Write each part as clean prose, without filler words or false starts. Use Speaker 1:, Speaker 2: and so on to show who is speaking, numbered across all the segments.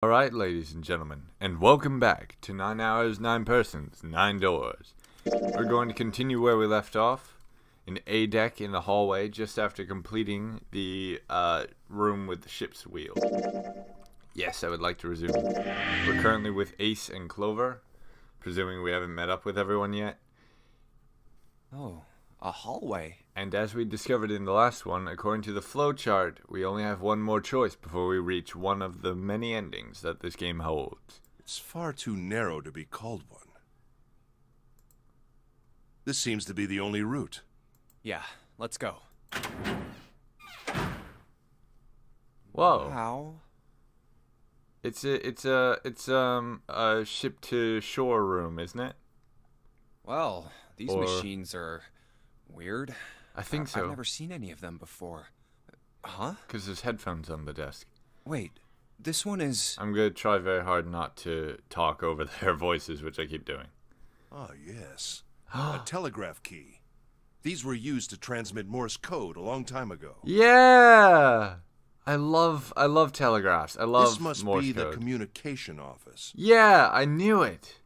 Speaker 1: Alright, ladies and gentlemen, and welcome back to 9 Hours, 9 Persons, 9 Doors. We're going to continue where we left off, in A deck in the hallway, just after completing the room with the ship's wheel. Yes, I would like to resume. We're currently with Ace and Clover, presuming we haven't met up with everyone yet.
Speaker 2: Oh, a hallway.
Speaker 1: And as we discovered in the last one, according to the flowchart, we only have one more choice before we reach one of the many endings that this game holds.
Speaker 3: It's far too narrow to be called one. This seems to be the only route.
Speaker 2: Yeah, let's go.
Speaker 1: Whoa.
Speaker 2: How?
Speaker 1: It's a ship to shore room, isn't it?
Speaker 2: Well, these machines are weird.
Speaker 1: I think so.
Speaker 2: I've never seen any of them before. Huh?
Speaker 1: Because there's headphones on the desk.
Speaker 2: Wait, this one is...
Speaker 1: I'm going to try very hard not to talk over their voices, which I keep doing.
Speaker 3: Ah, yes. A telegraph key. These were used to transmit Morse code a long time ago.
Speaker 1: Yeah! I love telegraphs. I love
Speaker 3: This must
Speaker 1: Morse
Speaker 3: be
Speaker 1: code.
Speaker 3: the communication office.
Speaker 1: Yeah, I knew it.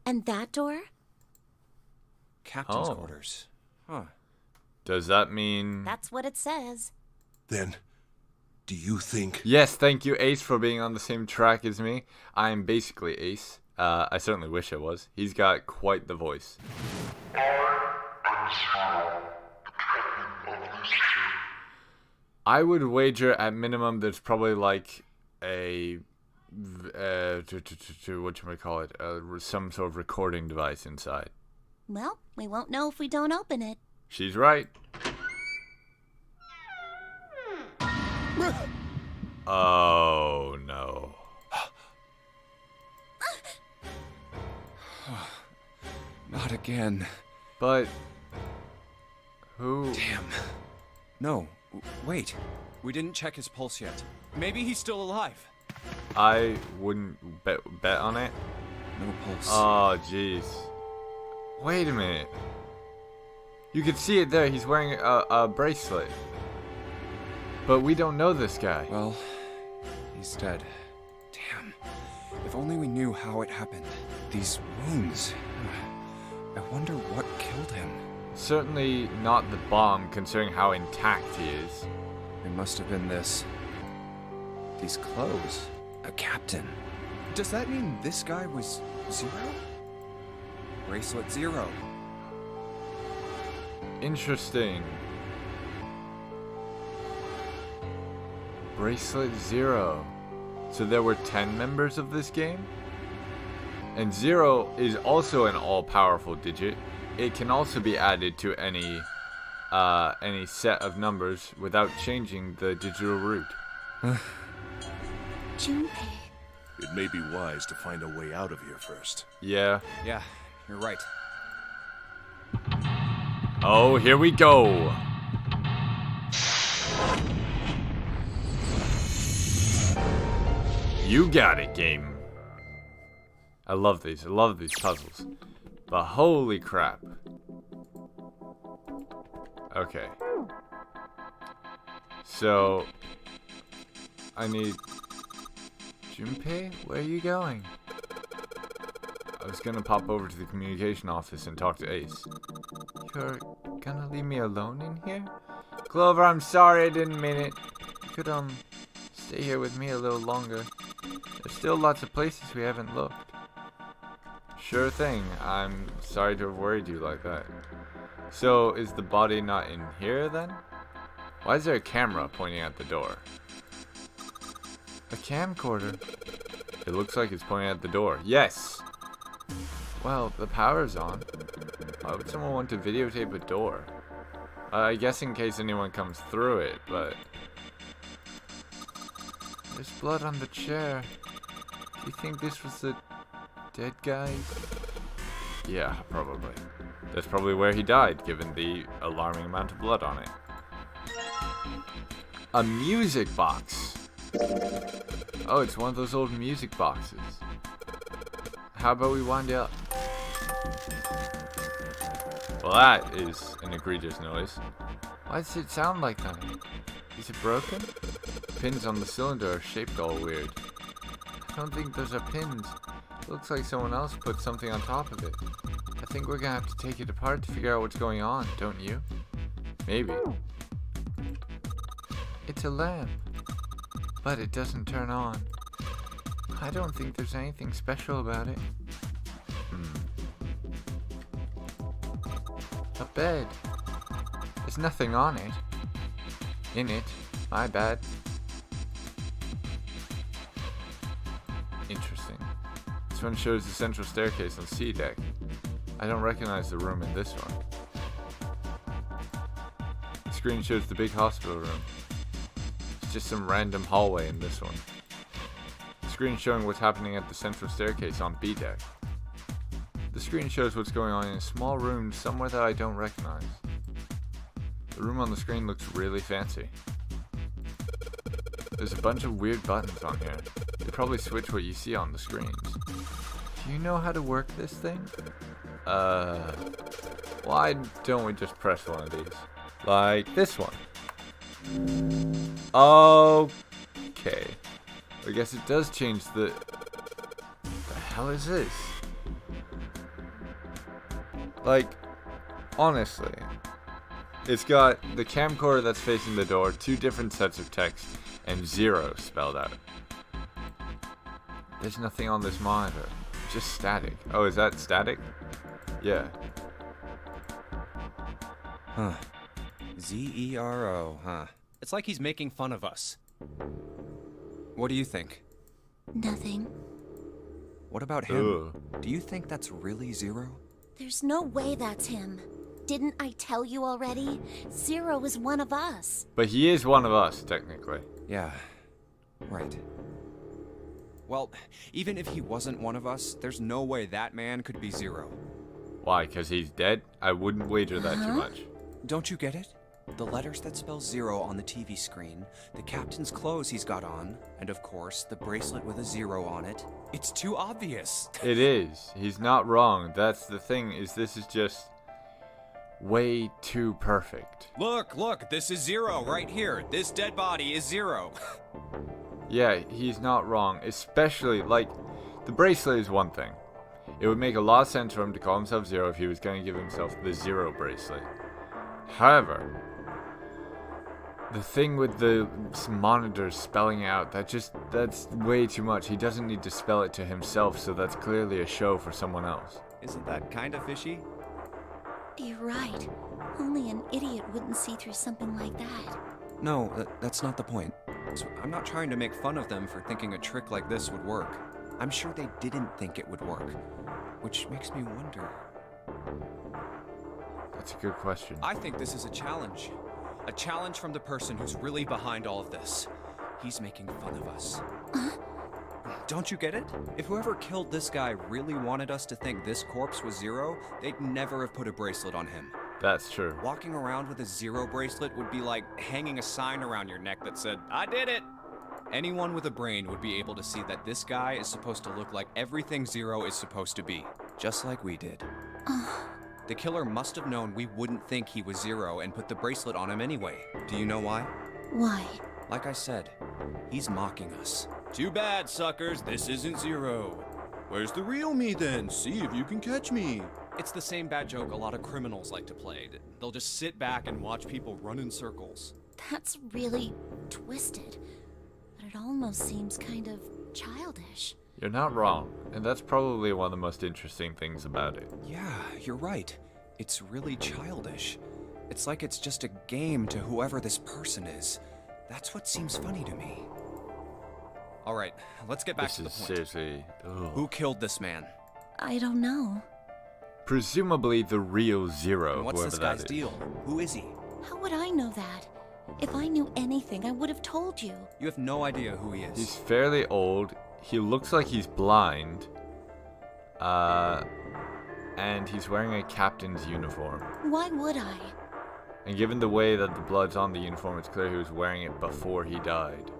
Speaker 4: And that door?
Speaker 2: Captain's quarters. Huh.
Speaker 1: Does that mean...
Speaker 4: That's what it says.
Speaker 3: Then, do you think...
Speaker 1: Yes, thank you, Ace, for being on the same track as me. I'm basically Ace. I certainly wish I was. He's got quite the voice. I would wager at minimum there's probably like a... whatchamacallit? Some sort of recording device inside.
Speaker 4: Well, we won't know if we don't open it.
Speaker 1: She's right. Oh, no.
Speaker 2: Not again.
Speaker 1: But... who...
Speaker 2: Damn. No, wait. We didn't check his pulse yet. Maybe he's still alive.
Speaker 1: I wouldn't bet on it.
Speaker 2: No pulse.
Speaker 1: Oh, jeez. Wait a minute. You can see it there. He's wearing a bracelet. But we don't know this guy.
Speaker 2: Well, he's dead. Damn. If only we knew how it happened. These wounds. I wonder what killed him.
Speaker 1: Certainly not the bomb, considering how intact he is.
Speaker 2: It must have been this. These clothes. A captain. Does that mean this guy was Zero? Bracelet Zero.
Speaker 1: Interesting. Bracelet Zero. So there were 10 members of this game? And 0 is also an all-powerful digit. It can also be added to any set of numbers without changing the digital root.
Speaker 4: Junpei.
Speaker 3: It may be wise to find a way out of here first.
Speaker 1: Yeah.
Speaker 2: Yeah, you're right.
Speaker 1: Oh, here we go. You got it, game. I love these puzzles. But holy crap. Okay. So, I need... Junpei, where are you going? I was gonna pop over to the communication office and talk to Ace. You're gonna leave me alone in here? Clover, I'm sorry, I didn't mean it. You could, stay here with me a little longer. There's still lots of places we haven't looked. Sure thing. I'm sorry to have worried you like that. So, is the body not in here, then? Why is there a camera pointing at the door? A camcorder? It looks like it's pointing at the door. Yes! Well, the power's on. Why would someone want to videotape a door? I guess in case anyone comes through it, but... There's blood on the chair. Do you think this was the dead guy? Yeah, probably. That's probably where he died, given the alarming amount of blood on it. A music box! Oh, it's one of those old music boxes. How about we wind it up? Well, that is an egregious noise. Why does it sound like that? Is it broken? Pins on the cylinder are shaped all weird. I don't think those are pins. Looks like someone else put something on top of it. I think we're gonna have to take it apart to figure out what's going on, don't you? Maybe. It's a lamp, but it doesn't turn on. I don't think there's anything special about it. A bed. There's nothing on it. In it. My bad. Interesting. This one shows the central staircase on C deck. I don't recognize the room in this one. The screen shows the big hospital room. It's just some random hallway in this one. The screen showing what's happening at the central staircase on B deck. The screen shows what's going on in a small room somewhere that I don't recognize. The room on the screen looks really fancy. There's a bunch of weird buttons on here. They probably switch what you see on the screens. Do you know how to work this thing? Why don't we just press one of these? Like this one. Okay. I guess it does change the hell is this? Like, honestly, it's got the camcorder that's facing the door, 2 different sets of text, and 0 spelled out. There's nothing on this monitor, just static. Oh, is that static? Yeah.
Speaker 2: Huh. Z-E-R-O, huh?
Speaker 5: It's like he's making fun of us.
Speaker 2: What do you think?
Speaker 4: Nothing.
Speaker 2: What about him?
Speaker 1: Ugh.
Speaker 2: Do you think that's really Zero?
Speaker 4: There's no way that's him. Didn't I tell you already? Zero is one of us.
Speaker 1: But he is one of us, technically.
Speaker 2: Yeah, right. Well, even if he wasn't one of us, there's no way that man could be Zero.
Speaker 1: Why? Because he's dead? I wouldn't wager that too much.
Speaker 2: Don't you get it? The letters that spell Zero on the TV screen, the captain's clothes he's got on, and of course, the bracelet with a 0 on it. It's too obvious.
Speaker 1: It is. He's not wrong. That's the thing, is this is just way too perfect.
Speaker 5: Look, this is Zero right here. This dead body is Zero.
Speaker 1: Yeah, he's not wrong. Especially, like, the bracelet is one thing. It would make a lot of sense for him to call himself Zero if he was going to give himself the 0 bracelet. However, the thing with the monitors spelling out, that's way too much. He doesn't need to spell it to himself, so that's clearly a show for someone else.
Speaker 5: Isn't that kind of fishy?
Speaker 4: You're right. Only an idiot wouldn't see through something like that.
Speaker 2: No, that's not the point.
Speaker 5: So I'm not trying to make fun of them for thinking a trick like this would work.
Speaker 2: I'm sure they didn't think it would work, which makes me wonder.
Speaker 1: That's a good question.
Speaker 5: I think this is a challenge. A challenge from the person who's really behind all of this. He's making fun of us. Don't you get it? If whoever killed this guy really wanted us to think this corpse was Zero, they'd never have put a bracelet on him.
Speaker 1: That's true.
Speaker 5: Walking around with a 0 bracelet would be like hanging a sign around your neck that said, "I did it!" Anyone with a brain would be able to see that this guy is supposed to look like everything Zero is supposed to be. Just like we did. The killer must have known we wouldn't think he was Zero and put the bracelet on him anyway. Do you know why?
Speaker 4: Why?
Speaker 5: Like I said, he's mocking us. Too bad, suckers, this isn't Zero. Where's the real me then? See if you can catch me. It's the same bad joke a lot of criminals like to play. They'll just sit back and watch people run in circles.
Speaker 4: That's really twisted. But it almost seems kind of childish.
Speaker 1: You're not wrong, and that's probably one of the most interesting things about it.
Speaker 2: Yeah, you're right. It's really childish. It's like it's just a game to whoever this person is. That's what seems funny to me.
Speaker 5: All right, let's get back
Speaker 1: This
Speaker 5: to the
Speaker 1: is
Speaker 5: point.
Speaker 1: seriously... ugh.
Speaker 5: Who killed this man?
Speaker 4: I don't know.
Speaker 1: Presumably the real Zero,
Speaker 5: And what's
Speaker 1: whoever
Speaker 5: this
Speaker 1: that
Speaker 5: guy's
Speaker 1: is.
Speaker 5: deal? Who is he?
Speaker 4: How would I know that? If I knew anything, I would have told you.
Speaker 5: You have no idea who he is.
Speaker 1: He's fairly old. He looks like he's blind. And he's wearing a captain's uniform.
Speaker 4: Why would I?
Speaker 1: And given the way that the blood's on the uniform, it's clear he was wearing it before he died.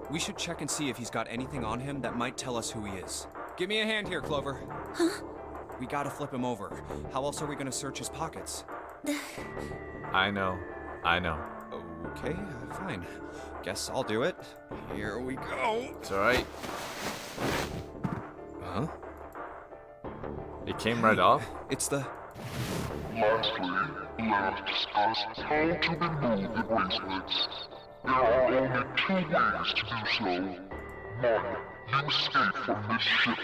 Speaker 5: We should check and see if he's got anything on him that might tell us who he is. Give me a hand here, Clover.
Speaker 4: Huh?
Speaker 5: We gotta flip him over. How else are we gonna search his pockets?
Speaker 1: I know.
Speaker 5: Oh, Okay, fine. Guess I'll do it. Here we go.
Speaker 1: It's alright.
Speaker 5: Huh?
Speaker 1: It came right off.
Speaker 5: It's the...
Speaker 6: Lastly, let us discuss how to remove the bracelets. There are only 2 ways to do so. 1. You escape from this ship.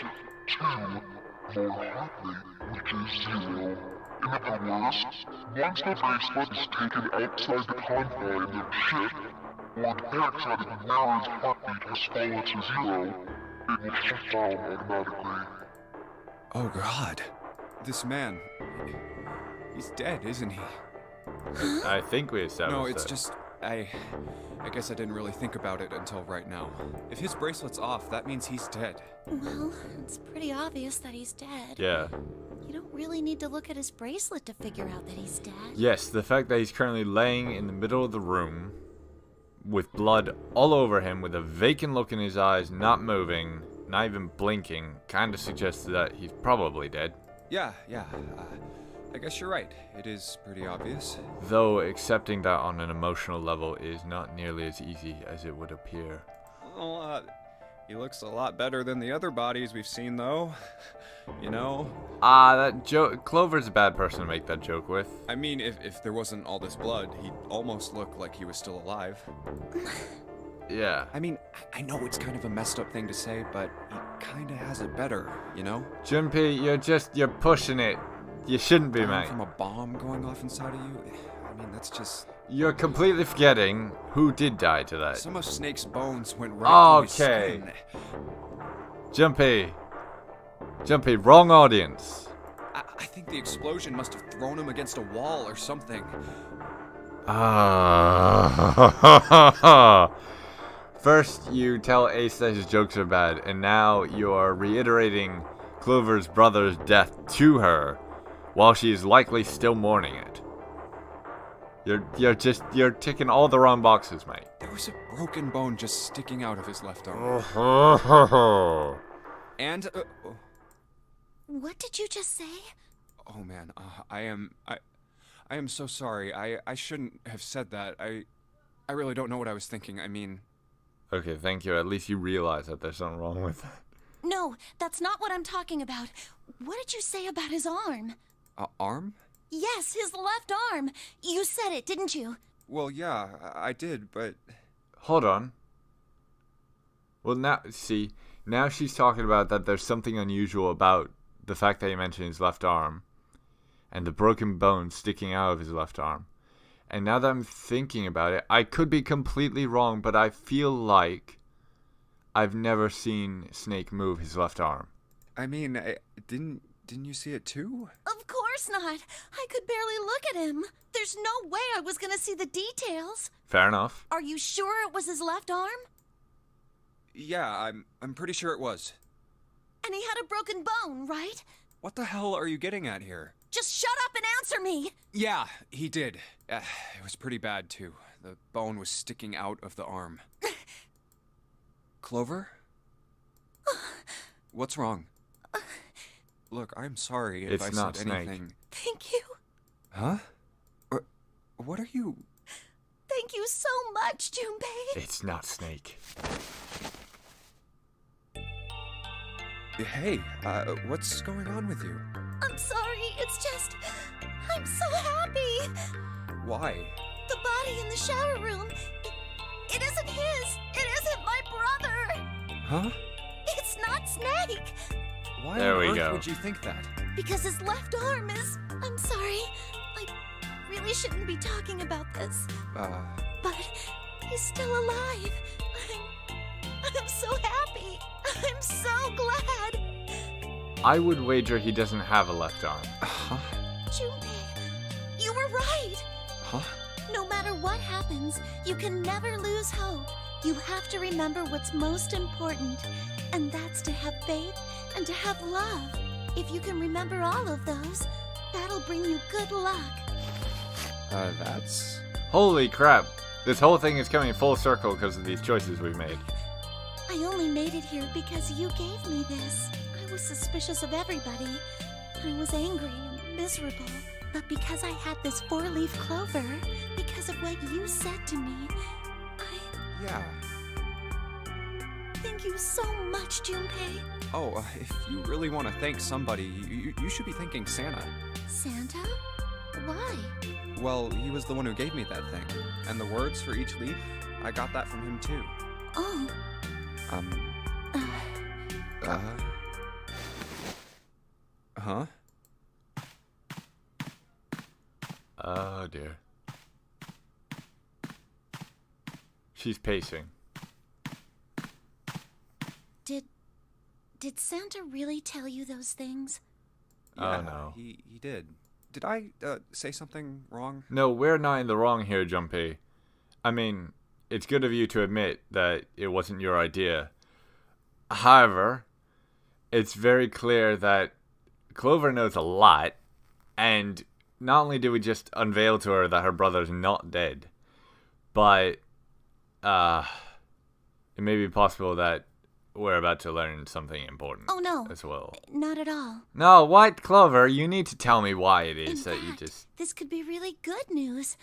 Speaker 6: 2. More hotly, which is 0. In other words, once the bracelet is taken outside the confine of the ship, or detects that the wearer's heartbeat has fallen to 0, it will shut down automatically.
Speaker 5: Oh god. This man... He's dead, isn't he?
Speaker 1: I think we established
Speaker 5: No, it's
Speaker 1: that.
Speaker 5: just... I guess I didn't really think about it until right now. If his bracelet's off, that means he's dead.
Speaker 4: Well, it's pretty obvious that he's dead.
Speaker 1: Yeah.
Speaker 4: You don't really need to look at his bracelet to figure out that he's dead.
Speaker 1: Yes, the fact that he's currently laying in the middle of the room with blood all over him, with a vacant look in his eyes, not moving, not even blinking, kind of suggests that he's probably dead.
Speaker 5: Yeah. I guess you're right. It is pretty obvious.
Speaker 1: Though accepting that on an emotional level is not nearly as easy as it would appear.
Speaker 5: Well, he looks a lot better than the other bodies we've seen, though. You know?
Speaker 1: That joke. Clover's a bad person to make that joke with.
Speaker 5: I mean, if there wasn't all this blood, he'd almost look like he was still alive.
Speaker 1: Yeah.
Speaker 5: I mean, I know it's kind of a messed up thing to say, but he kind of has it better, you know?
Speaker 1: Junpei, you're pushing it. You shouldn't be,
Speaker 5: Dying
Speaker 1: mate.
Speaker 5: from a bomb going off inside of you? I mean, that's just...
Speaker 1: You're completely forgetting who did die to that.
Speaker 5: Some of Snake's bones went right through
Speaker 1: Okay.
Speaker 5: his skin.
Speaker 1: Junpei, wrong audience.
Speaker 5: I think the explosion must have thrown him against a wall or something.
Speaker 1: First, you tell Ace that his jokes are bad, and now you're reiterating Clover's brother's death to her, while she is likely still mourning it. You're ticking all the wrong boxes, mate.
Speaker 5: There was a broken bone just sticking out of his left arm. And,
Speaker 4: What did you just say?
Speaker 5: oh man, I am so sorry. I shouldn't have said that. I really don't know what I was thinking. I mean...
Speaker 1: Okay, thank you. At least you realize that there's something wrong with that.
Speaker 4: No, that's not what I'm talking about. What did you say about his arm?
Speaker 5: Arm?
Speaker 4: Yes, his left arm. You said it, didn't you?
Speaker 5: Well, yeah, I did, but...
Speaker 1: Hold on. Well, now she's talking about that there's something unusual about the fact that he mentioned his left arm and the broken bone sticking out of his left arm. And now that I'm thinking about it, I could be completely wrong, but I feel like I've never seen Snake move his left arm.
Speaker 5: I mean, didn't you see it too?
Speaker 4: Of course not. I could barely look at him. There's no way I was gonna see the details.
Speaker 1: Fair enough.
Speaker 4: Are you sure it was his left arm?
Speaker 5: Yeah, I'm pretty sure it was.
Speaker 4: And he had a broken bone, right?
Speaker 5: What the hell are you getting at here?
Speaker 4: Just shut up and answer me!
Speaker 5: Yeah, he did. It was pretty bad, too. The bone was sticking out of the arm. Clover? What's wrong? Look, I'm sorry if
Speaker 1: It's
Speaker 5: I
Speaker 1: not
Speaker 5: said
Speaker 1: Snake.
Speaker 5: anything.
Speaker 4: Thank you.
Speaker 5: Huh? What are you...
Speaker 4: Thank you so much, Junpei.
Speaker 1: It's not Snake.
Speaker 5: Hey, what's going on with you?
Speaker 4: I'm sorry, it's just... I'm so happy.
Speaker 5: Why?
Speaker 4: The body in the shower room, it isn't his. It isn't my brother.
Speaker 5: Huh?
Speaker 4: It's not Snake.
Speaker 5: Why
Speaker 1: There
Speaker 5: on
Speaker 1: we
Speaker 5: earth
Speaker 1: go.
Speaker 5: would you think that?
Speaker 4: Because his left arm is... I'm sorry. I really shouldn't be talking about this. But he's still alive. I'm so happy. I'm so glad.
Speaker 1: I would wager he doesn't have a left arm.
Speaker 5: Huh?
Speaker 4: Junpei, you were right.
Speaker 5: Huh?
Speaker 4: No matter what happens, you can never lose hope. You have to remember what's most important, and that's to have faith and to have love. If you can remember all of those, that'll bring you good luck.
Speaker 5: That's...
Speaker 1: Holy crap. This whole thing is coming full circle because of these choices we've made.
Speaker 4: I only made it here because you gave me this. I was suspicious of everybody. I was angry and miserable. But because I had this 4-leaf clover, because of what you said to me,
Speaker 5: Yeah.
Speaker 4: thank you so much, Junpei.
Speaker 5: Oh, if you really want to thank somebody, you should be thanking Santa.
Speaker 4: Santa? Why?
Speaker 5: Well, he was the one who gave me that thing. And the words for each leaf, I got that from him too.
Speaker 4: Oh,
Speaker 5: Huh?
Speaker 1: Oh dear. She's pacing.
Speaker 4: did Santa really tell you those things?
Speaker 5: Yeah,
Speaker 1: Oh no.
Speaker 5: He did. Did I say something wrong?
Speaker 1: No, we're not in the wrong here, Junpei. I mean, it's good of you to admit that it wasn't your idea. However, it's very clear that Clover knows a lot, and not only did we just unveil to her that her brother's not dead, but it may be possible that we're about to learn something important.
Speaker 4: Oh, no.
Speaker 1: As well.
Speaker 4: Not at all.
Speaker 1: No, what, Clover? You need to tell me why it
Speaker 4: In
Speaker 1: is that you
Speaker 4: fact,
Speaker 1: just...
Speaker 4: this could be really good news,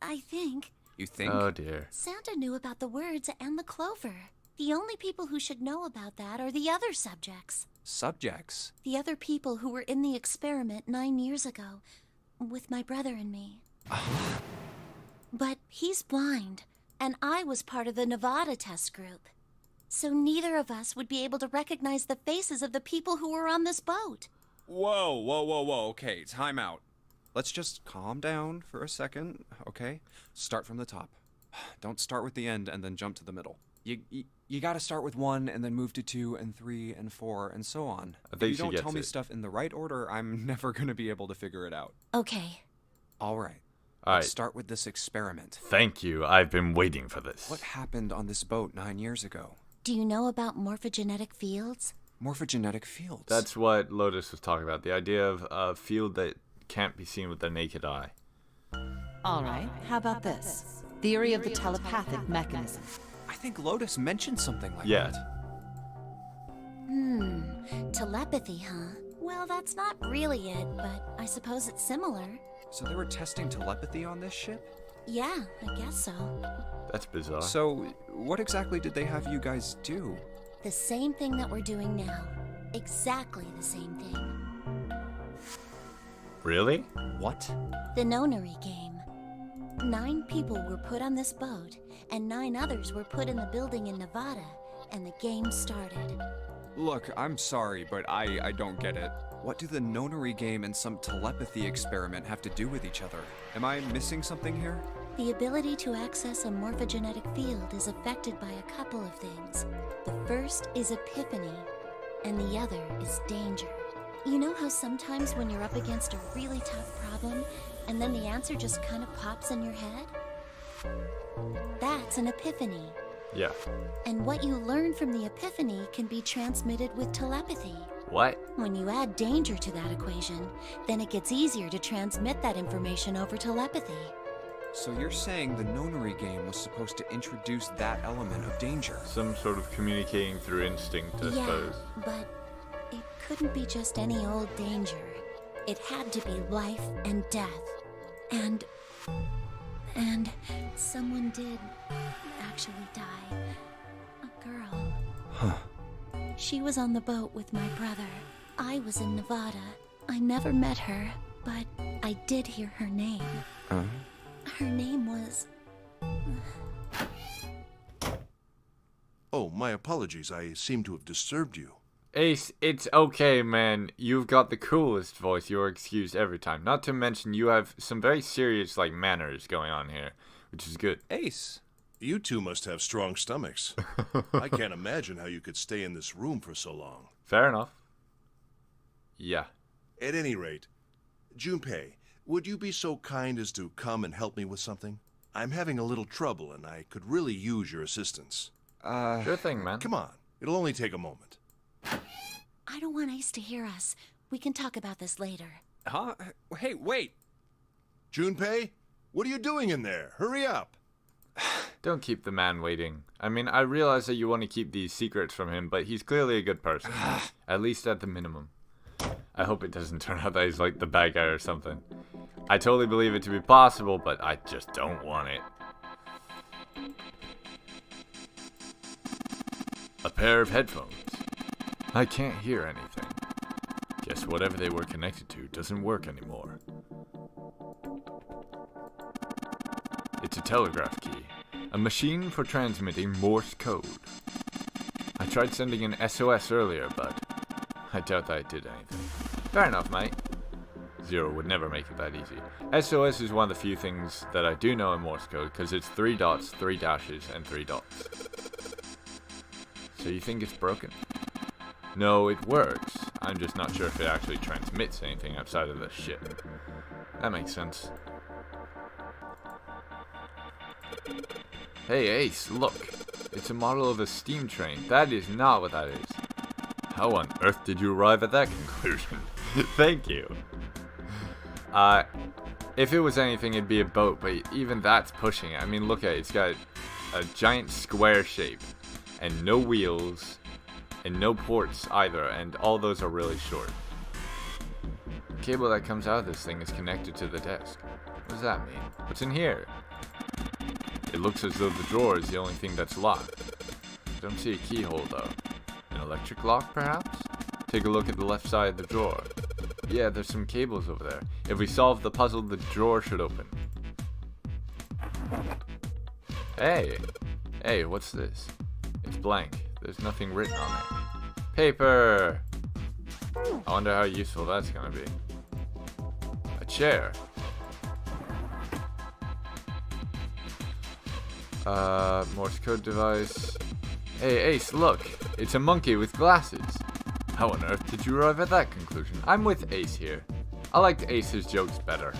Speaker 4: I think.
Speaker 5: You think?
Speaker 1: Oh dear.
Speaker 4: Santa knew about the words and the clover. The only people who should know about that are the other subjects.
Speaker 5: Subjects?
Speaker 4: The other people who were in the experiment 9 years ago, with my brother and me. But he's blind, and I was part of the Nevada test group. So neither of us would be able to recognize the faces of the people who were on this boat.
Speaker 5: Whoa. Okay, time out. Let's just calm down for a second, okay? Start from the top. Don't start with the end and then jump to the middle. You gotta start with 1 and then move to 2 and 3 and 4 and so on.
Speaker 1: I
Speaker 5: If
Speaker 1: think
Speaker 5: you
Speaker 1: she
Speaker 5: don't
Speaker 1: gets
Speaker 5: tell me
Speaker 1: it.
Speaker 5: stuff in the right order, I'm never gonna be able to figure it out.
Speaker 4: Okay.
Speaker 5: All right.
Speaker 1: All
Speaker 5: Let's
Speaker 1: right.
Speaker 5: start with this experiment.
Speaker 1: Thank you. I've been waiting for this.
Speaker 5: What happened on this boat 9 years ago?
Speaker 4: Do you know about morphogenetic fields?
Speaker 5: Morphogenetic fields.
Speaker 1: That's what Lotus was talking about. The idea of a field that can't be seen with the naked eye.
Speaker 7: All right, how about this? Theory of the telepathic mechanism.
Speaker 5: I think Lotus mentioned something like
Speaker 1: Yeah.
Speaker 5: that.
Speaker 4: Telepathy, huh? Well, that's not really it, but I suppose it's similar.
Speaker 5: So they were testing telepathy on this ship?
Speaker 4: Yeah, I guess so.
Speaker 1: That's bizarre.
Speaker 5: So, what exactly did they have you guys do?
Speaker 4: The same thing that we're doing now. Exactly the same thing.
Speaker 1: Really?
Speaker 5: What?
Speaker 4: The nonary game. 9 people were put on this boat, and 9 others were put in the building in Nevada, and the game started.
Speaker 5: Look, I'm sorry, but I don't get it. What do the nonary game and some telepathy experiment have to do with each other? Am I missing something here?
Speaker 4: The ability to access a morphogenetic field is affected by a couple of things. The first is epiphany, and the other is danger. You know how sometimes when you're up against a really tough problem, and then the answer just kind of pops in your head? That's an epiphany.
Speaker 1: Yeah.
Speaker 4: And what you learn from the epiphany can be transmitted with telepathy.
Speaker 1: What?
Speaker 4: When you add danger to that equation, then it gets easier to transmit that information over telepathy.
Speaker 5: So you're saying the nonary game was supposed to introduce that element of danger?
Speaker 1: Some sort of communicating through instinct, I suppose.
Speaker 4: But it couldn't be just any old danger. It had to be life and death. And someone did actually die. A girl.
Speaker 5: Huh.
Speaker 4: She was on the boat with my brother. I was in Nevada. I never met her, but I did hear her name. Her name was...
Speaker 3: Oh, my apologies. I seem to have disturbed you.
Speaker 1: Ace, it's okay, man. You've got the coolest voice. You're excused every time. Not to mention you have some very serious, manners going on here, which is good.
Speaker 5: Ace.
Speaker 3: You two must have strong stomachs. I can't imagine how you could stay in this room for so long.
Speaker 1: Fair enough. Yeah.
Speaker 3: At any rate, Junpei, would you be so kind as to come and help me with something? I'm having a little trouble, and I could really use your assistance.
Speaker 1: Sure thing, man.
Speaker 3: Come on. It'll only take a moment.
Speaker 4: I don't want Ace to hear us. We can talk about this later.
Speaker 5: Huh? Hey, wait!
Speaker 3: Junpei, what are you doing in there? Hurry up!
Speaker 1: Don't keep the man waiting. I mean, I realize that you want to keep these secrets from him, but he's clearly a good person. At least at the minimum. I hope it doesn't turn out that he's like the bad guy or something. I totally believe it to be possible, but I just don't want it. A pair of headphones. I can't hear anything. Guess whatever they were connected to doesn't work anymore. It's a telegraph key. A machine for transmitting Morse code. I tried sending an SOS earlier, but I doubt that it did anything. Fair enough, mate. Zero would never make it that easy. SOS is one of the few things that I do know in Morse code, because it's 3 dots, 3 dashes, and 3 dots. So you think it's broken? No, it works. I'm just not sure if it actually transmits anything outside of this shit. That makes sense. Hey Ace, look. It's a model of a steam train. That is not what that is. How on earth did you arrive at that conclusion? Thank you. If it was anything, it'd be a boat, but even that's pushing it. I mean, look at it. It's got a giant square shape, and no wheels, and no ports either, and all those are really short. The cable that comes out of this thing is connected to the desk. What does that mean? What's in here? It looks as though the drawer is the only thing that's locked. Don't see a keyhole though. An electric lock, perhaps? Take a look at the left side of the drawer. Yeah, there's some cables over there. If we solve the puzzle, the drawer should open. Hey! Hey, what's this? It's blank. There's nothing written on it. Paper! I wonder how useful that's gonna be. A chair. Morse code device. Hey, Ace, look! It's a monkey with glasses. How on earth did you arrive at that conclusion? I'm with Ace here. I liked Ace's jokes better.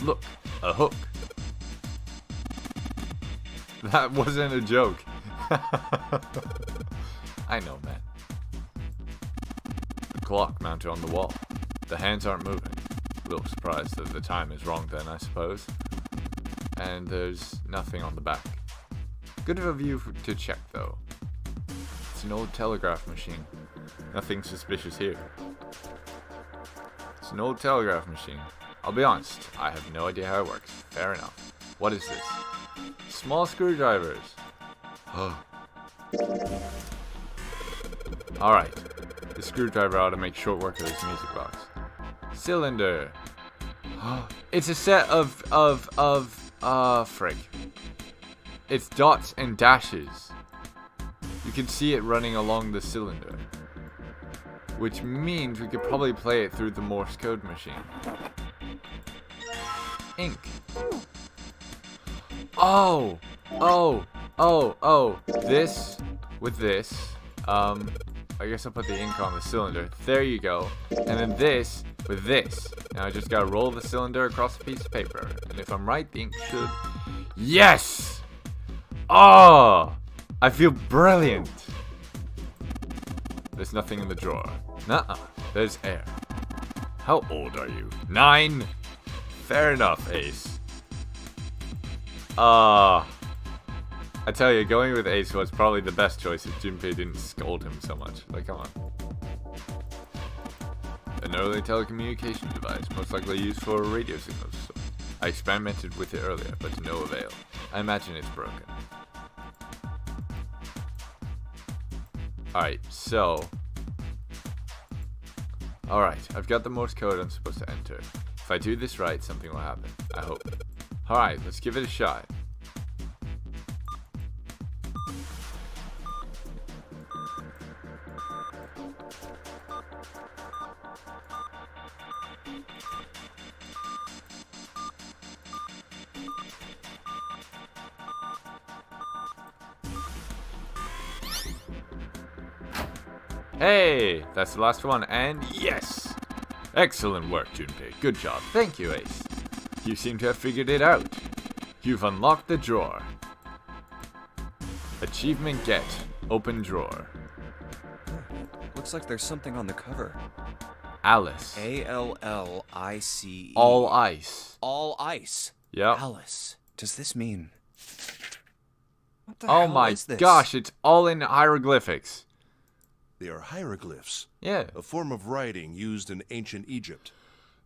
Speaker 1: Look, a hook. That wasn't a joke. I know, man. The clock mounted on the wall. The hands aren't moving. A little surprised that the time is wrong then, I suppose. And there's nothing on the back. Good of a view to check, though. It's an old telegraph machine. Nothing suspicious here. It's an old telegraph machine. I'll be honest, I have no idea how it works. Fair enough. What is this? Small screwdrivers. Alright. The screwdriver ought to make short work of this music box. Cylinder. It's a set of frick. It's dots and dashes. You can see it running along the cylinder. Which means we could probably play it through the Morse code machine. Ink. Oh! This with this. I guess I'll put the ink on the cylinder. There you go. And then this with this. Now I just gotta roll the cylinder across a piece of paper. And if I'm right, the ink should... Yes! Oh! I feel brilliant! There's nothing in the drawer. Nuh-uh. There's air. How old are you? 9? Fair enough, Ace. I tell you, going with Ace was probably the best choice if Junpei didn't scold him so much. Like, come on. An early telecommunication device, most likely used for radio signals. I experimented with it earlier, but to no avail. I imagine it's broken. Alright, so... Alright, I've got the Morse code I'm supposed to enter. If I do this right, something will happen. I hope. Alright, let's give it a shot. Hey, that's the last one, and yes! Excellent work, Junpei. Good job. Thank you, Ace. You seem to have figured it out. You've unlocked the drawer. Achievement get. Open drawer.
Speaker 2: Looks like there's something on the cover.
Speaker 1: Alice.
Speaker 2: A-L-L-I-C-E.
Speaker 1: All ice.
Speaker 2: All ice.
Speaker 1: Yep.
Speaker 2: Alice. Does this mean... What the
Speaker 1: Oh
Speaker 2: hell
Speaker 1: my
Speaker 2: is this?
Speaker 1: gosh, it's all in hieroglyphics.
Speaker 3: They are hieroglyphs,
Speaker 1: Yeah.
Speaker 3: a form of writing used in ancient Egypt.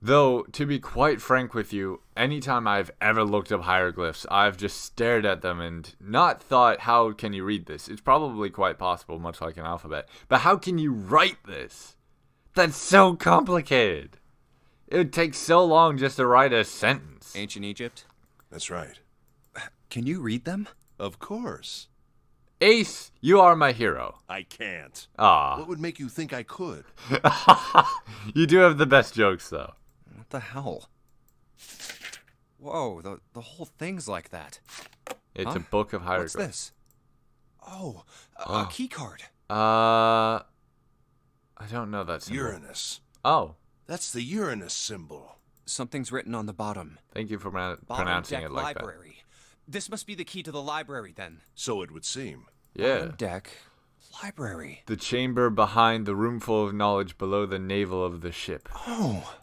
Speaker 1: Though, to be quite frank with you, anytime I've ever looked up hieroglyphs, I've just stared at them and not thought, how can you read this? It's probably quite possible, much like an alphabet. But how can you write this? That's so complicated. It would take so long just to write a sentence.
Speaker 5: Ancient Egypt?
Speaker 3: That's right.
Speaker 2: Can you read them?
Speaker 3: Of course.
Speaker 1: Ace, you are my hero.
Speaker 3: I can't.
Speaker 1: Ah.
Speaker 3: What would make you think I could?
Speaker 1: You do have the best jokes, though.
Speaker 5: What the hell? Whoa, the whole thing's like that.
Speaker 1: It's
Speaker 5: Huh?
Speaker 1: a book of hieroglyphs.
Speaker 5: What's this? Oh, a key card.
Speaker 1: I don't know that symbol.
Speaker 3: Uranus.
Speaker 1: Oh,
Speaker 3: That's the Uranus symbol.
Speaker 5: Something's written on the bottom.
Speaker 1: thank you for
Speaker 5: Bottom
Speaker 1: pronouncing
Speaker 5: deck
Speaker 1: it like
Speaker 5: library. This must be the key to the library, then.
Speaker 3: So it would seem.
Speaker 1: that. Yeah.
Speaker 5: Bottom deck library.
Speaker 1: The chamber behind the room full of knowledge below the navel of the ship.
Speaker 5: Oh.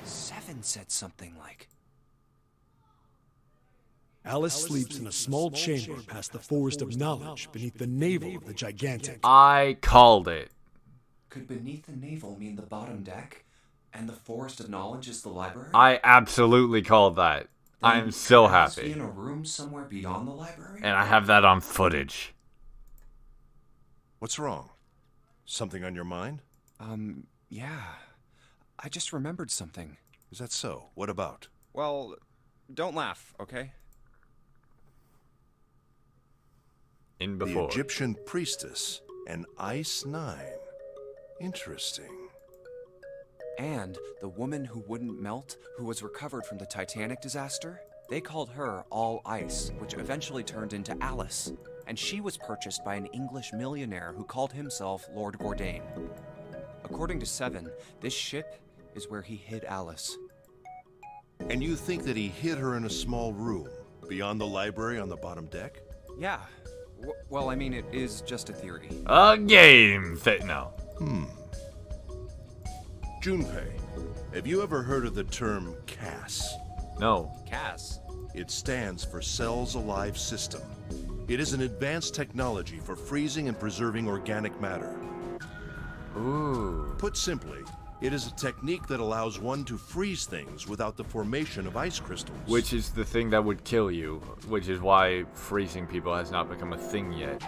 Speaker 5: 7 said something like.
Speaker 8: Alice sleeps in a small chamber past the forest of knowledge beneath the navel of the gigantic.
Speaker 1: I called it.
Speaker 5: Could beneath the navel mean the bottom deck? And the forest of knowledge is the library?
Speaker 1: I absolutely called that. I am so
Speaker 5: Must be
Speaker 1: happy.
Speaker 5: in a room somewhere beyond the library?
Speaker 1: And I have that on footage.
Speaker 3: What's wrong? Something on your mind?
Speaker 5: Yeah. I just remembered something.
Speaker 3: Is that so? What about?
Speaker 5: Well, don't laugh, okay?
Speaker 1: In
Speaker 3: The
Speaker 1: before.
Speaker 3: Egyptian priestess, an Ice 9. Interesting.
Speaker 5: And the woman who wouldn't melt, who was recovered from the Titanic disaster, they called her All Ice, which eventually turned into Alice. And she was purchased by an English millionaire who called himself Lord Gordain. According to 7, this ship is where he hid Alice.
Speaker 3: And you think that he hid her in a small room, beyond the library on the bottom deck?
Speaker 5: Yeah. Well, I mean, it is just a theory.
Speaker 1: A game. No.
Speaker 3: Junpei, have you ever heard of the term CAS?
Speaker 1: No.
Speaker 5: Cass.
Speaker 3: It stands for Cells Alive System. It is an advanced technology for freezing and preserving organic matter.
Speaker 1: Ooh.
Speaker 3: Put simply, it is a technique that allows one to freeze things without the formation of ice crystals.
Speaker 1: Which is the thing that would kill you, which is why freezing people has not become a thing yet.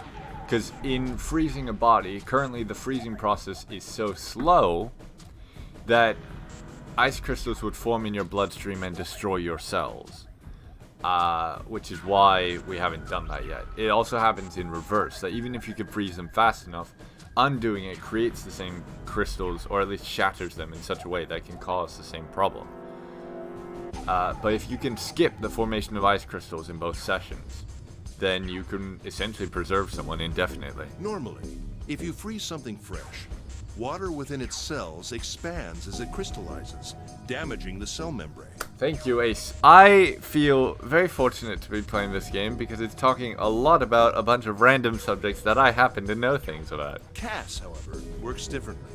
Speaker 1: Because in freezing a body, currently the freezing process is so slow that ice crystals would form in your bloodstream and destroy your cells. Which is why we haven't done that yet. It also happens in reverse, that even if you could freeze them fast enough, undoing it creates the same crystals, or at least shatters them in such a way that can cause the same problem. But if you can skip the formation of ice crystals in both sessions, then you can essentially preserve someone indefinitely.
Speaker 3: Normally, if you freeze something fresh, water within its cells expands as it crystallizes, damaging the cell membrane.
Speaker 1: Thank you, Ace. I feel very fortunate to be playing this game because it's talking a lot about a bunch of random subjects that I happen to know things about.
Speaker 3: CAS, however, works differently.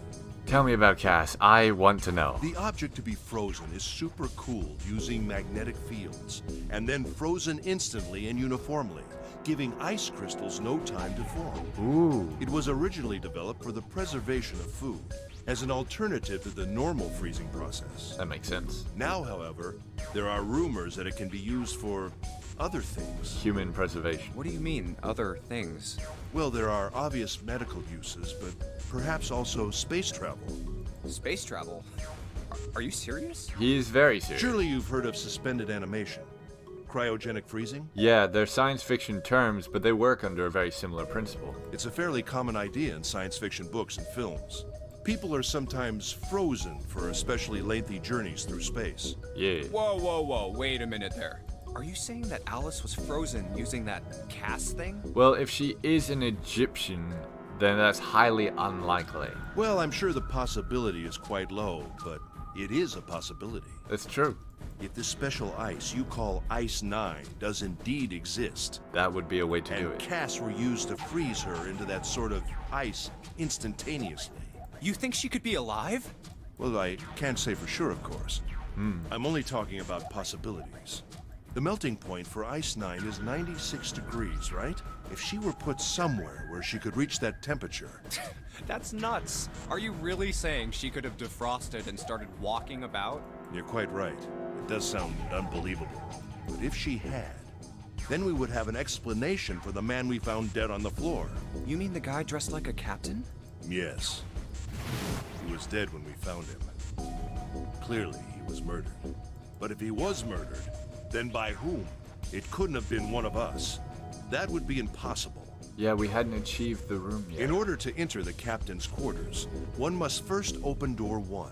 Speaker 1: Tell me about Cass. I want to know.
Speaker 3: The object to be frozen is supercooled using magnetic fields, and then frozen instantly and uniformly, giving ice crystals no time to form.
Speaker 1: Ooh.
Speaker 3: It was originally developed for the preservation of food, as an alternative to the normal freezing process.
Speaker 1: That makes sense.
Speaker 3: Now, however, there are rumors that it can be used for other things.
Speaker 1: Human preservation.
Speaker 5: What do you mean, other things?
Speaker 3: Well, there are obvious medical uses, but perhaps also space travel.
Speaker 5: Space travel? Are you serious?
Speaker 1: He is very serious.
Speaker 3: Surely you've heard of suspended animation. Cryogenic freezing?
Speaker 1: Yeah, they're science fiction terms, but they work under a very similar principle.
Speaker 3: It's a fairly common idea in science fiction books and films. People are sometimes frozen for especially lengthy journeys through space.
Speaker 1: Yeah.
Speaker 5: Whoa, wait a minute there. Are you saying that Alice was frozen using that cast thing?
Speaker 1: Well, if she is an Egyptian, then that's highly unlikely.
Speaker 3: Well, I'm sure the possibility is quite low, but it is a possibility.
Speaker 1: That's true.
Speaker 3: If this special ice you call Ice 9 does indeed exist,
Speaker 1: That would be a way to do
Speaker 3: and
Speaker 1: it.
Speaker 3: casts were used to freeze her into that sort of ice instantaneously.
Speaker 5: You think she could be alive?
Speaker 3: Well, I can't say for sure, of course. I'm only talking about possibilities. The melting point for Ice 9 is 96 degrees, right? If she were put somewhere where she could reach that temperature...
Speaker 5: That's nuts. Are you really saying she could have defrosted and started walking about?
Speaker 3: You're quite right. It does sound unbelievable. But if she had, then we would have an explanation for the man we found dead on the floor.
Speaker 2: You mean the guy dressed like a captain?
Speaker 3: Yes. He was dead when we found him. Clearly, he was murdered. But if he was murdered, then by whom? It couldn't have been one of us. That would be impossible.
Speaker 1: Yeah, we hadn't achieved the room yet.
Speaker 3: In order to enter the captain's quarters, one must first open door 1.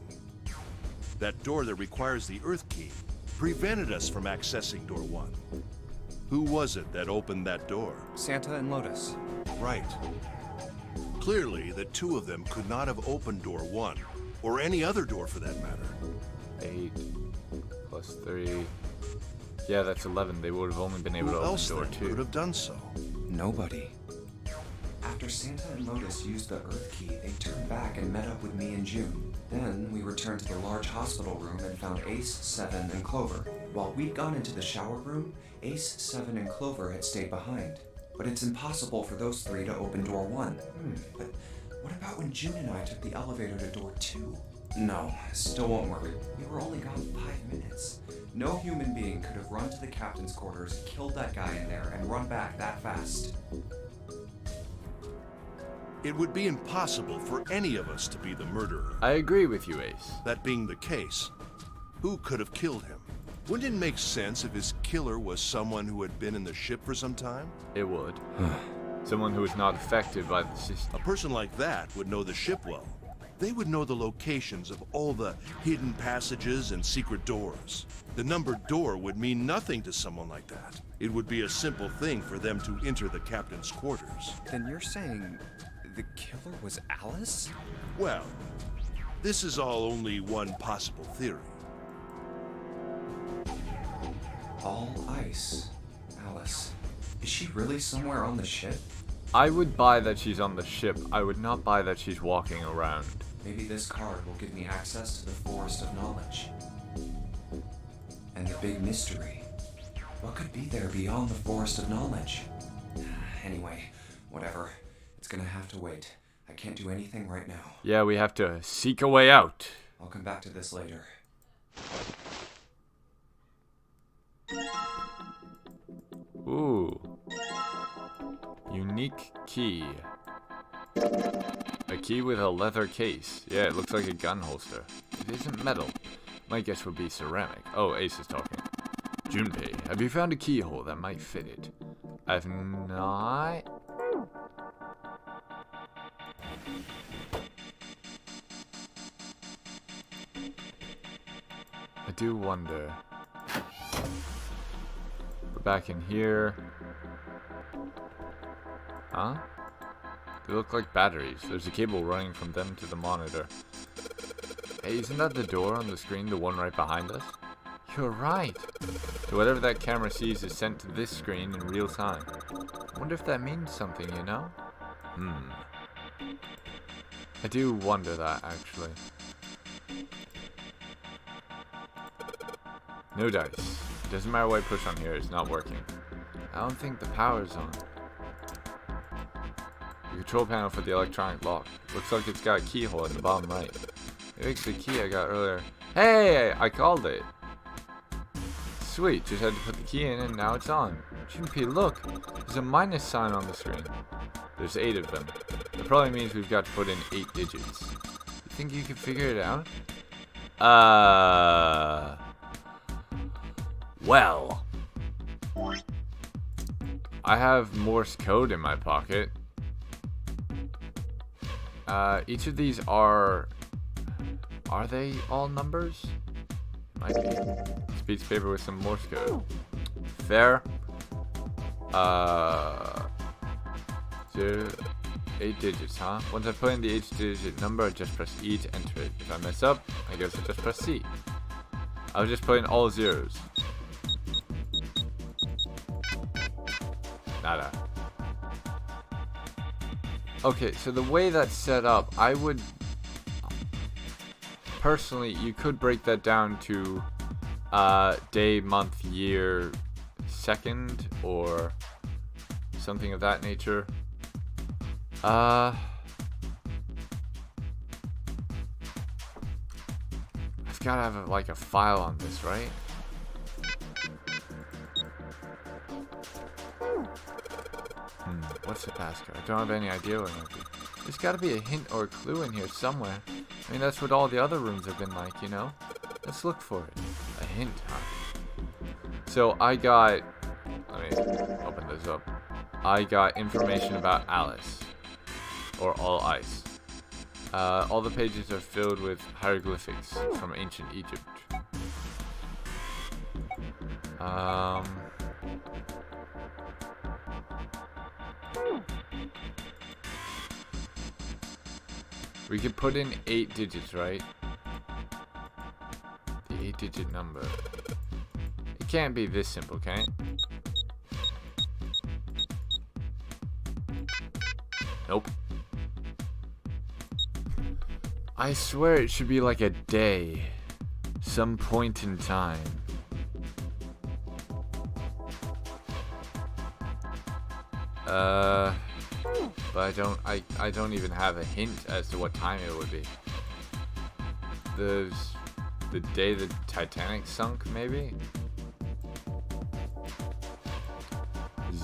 Speaker 3: That door that requires the Earth key prevented us from accessing door 1. Who was it that opened that door?
Speaker 5: Santa and Lotus.
Speaker 3: Right. Clearly, the two of them could not have opened door 1, or any other door for that matter.
Speaker 1: 8 plus 3. Yeah, that's 11. They would have only been able to
Speaker 3: Who
Speaker 1: open
Speaker 3: else
Speaker 1: door
Speaker 3: then
Speaker 1: 2.
Speaker 3: could have done so?
Speaker 2: Nobody.
Speaker 9: After Santa and Lotus used the Earth Key, they turned back and met up with me and June. Then we returned to the large hospital room and found Ace, 7, and Clover. While we'd gone into the shower room, Ace, 7, and Clover had stayed behind. But it's impossible for those 3 to open door 1. But what about when June and I took the elevator to door 2? No, still won't work. We were only gone 5 minutes. No human being could have run to the captain's quarters, killed that guy in there, and run back that fast.
Speaker 3: It would be impossible for any of us to be the murderer.
Speaker 1: I agree with you, Ace.
Speaker 3: That being the case, who could have killed him? Wouldn't it make sense if his killer was someone who had been in the ship for some time?
Speaker 1: It would. Someone who was not affected by the
Speaker 3: A
Speaker 1: system.
Speaker 3: person like that would know the ship well. They would know the locations of all the hidden passages and secret doors. The numbered door would mean nothing to someone like that. It would be a simple thing for them to enter the captain's quarters.
Speaker 5: Then you're saying the killer was Alice?
Speaker 3: Well, this is all only one possible theory.
Speaker 9: All ice. Alice. Is she really somewhere on the ship?
Speaker 1: I would buy that she's on the ship. I would not buy that she's walking around.
Speaker 9: Maybe this card will give me access to the Forest of Knowledge. And the big mystery. What could be there beyond the Forest of Knowledge? Anyway, whatever. It's gonna have to wait. I can't do anything right now.
Speaker 1: Yeah, we have to seek a way out.
Speaker 9: I'll come back to this later.
Speaker 1: Ooh. Unique key. A key with a leather case. Yeah, it looks like a gun holster. It isn't metal. My guess would be ceramic. Oh, Ace is talking. Junpei, have you found a keyhole that might fit it? I've not. I do wonder. We're back in here. Huh? They look like batteries. There's a cable running from them to the monitor. Hey, isn't that the door on the screen, the one right behind us? You're right. So whatever that camera sees is sent to this screen in real time. I wonder if that means something, you know? I do wonder that, actually. No dice. Doesn't matter what I push on here, it's not working. I don't think the power's on. The control panel for the electronic lock. Looks like it's got a keyhole in the bottom right. It makes the key I got earlier. Hey! I called it! Sweet, just had to put the key in and now it's on. Junpei, look! There's a minus sign on the screen. There's 8 of them. That probably means we've got to put in 8 digits. You think you can figure it out? Well. I have Morse code in my pocket. Each of these are they all numbers? Might be. This piece of paper with some Morse code. Fair. 8 digits, huh? Once I put in the 8-digit number, I just press E to enter it. If I mess up, I guess I just press C. I'll just put in all zeros. Nada. Okay, so the way that's set up, I would... Personally, you could break that down to day, month, year, second or something of that nature. I've gotta have like a file on this, right? What's the passcode? I don't have any idea what it might be. There's gotta be a hint or a clue in here somewhere. I mean, that's what all the other rooms have been like, you know? Let's look for it. A hint, huh? So I got... Let me open this up. I got information about Alice. Or all ice. All the pages are filled with hieroglyphics from ancient Egypt. We could put in 8 digits, right? The 8-digit number. It can't be this simple, can it? Nope. I swear it should be like a day. Some point in time. But I don't even have a hint as to what time it would be. The day the Titanic sunk, maybe?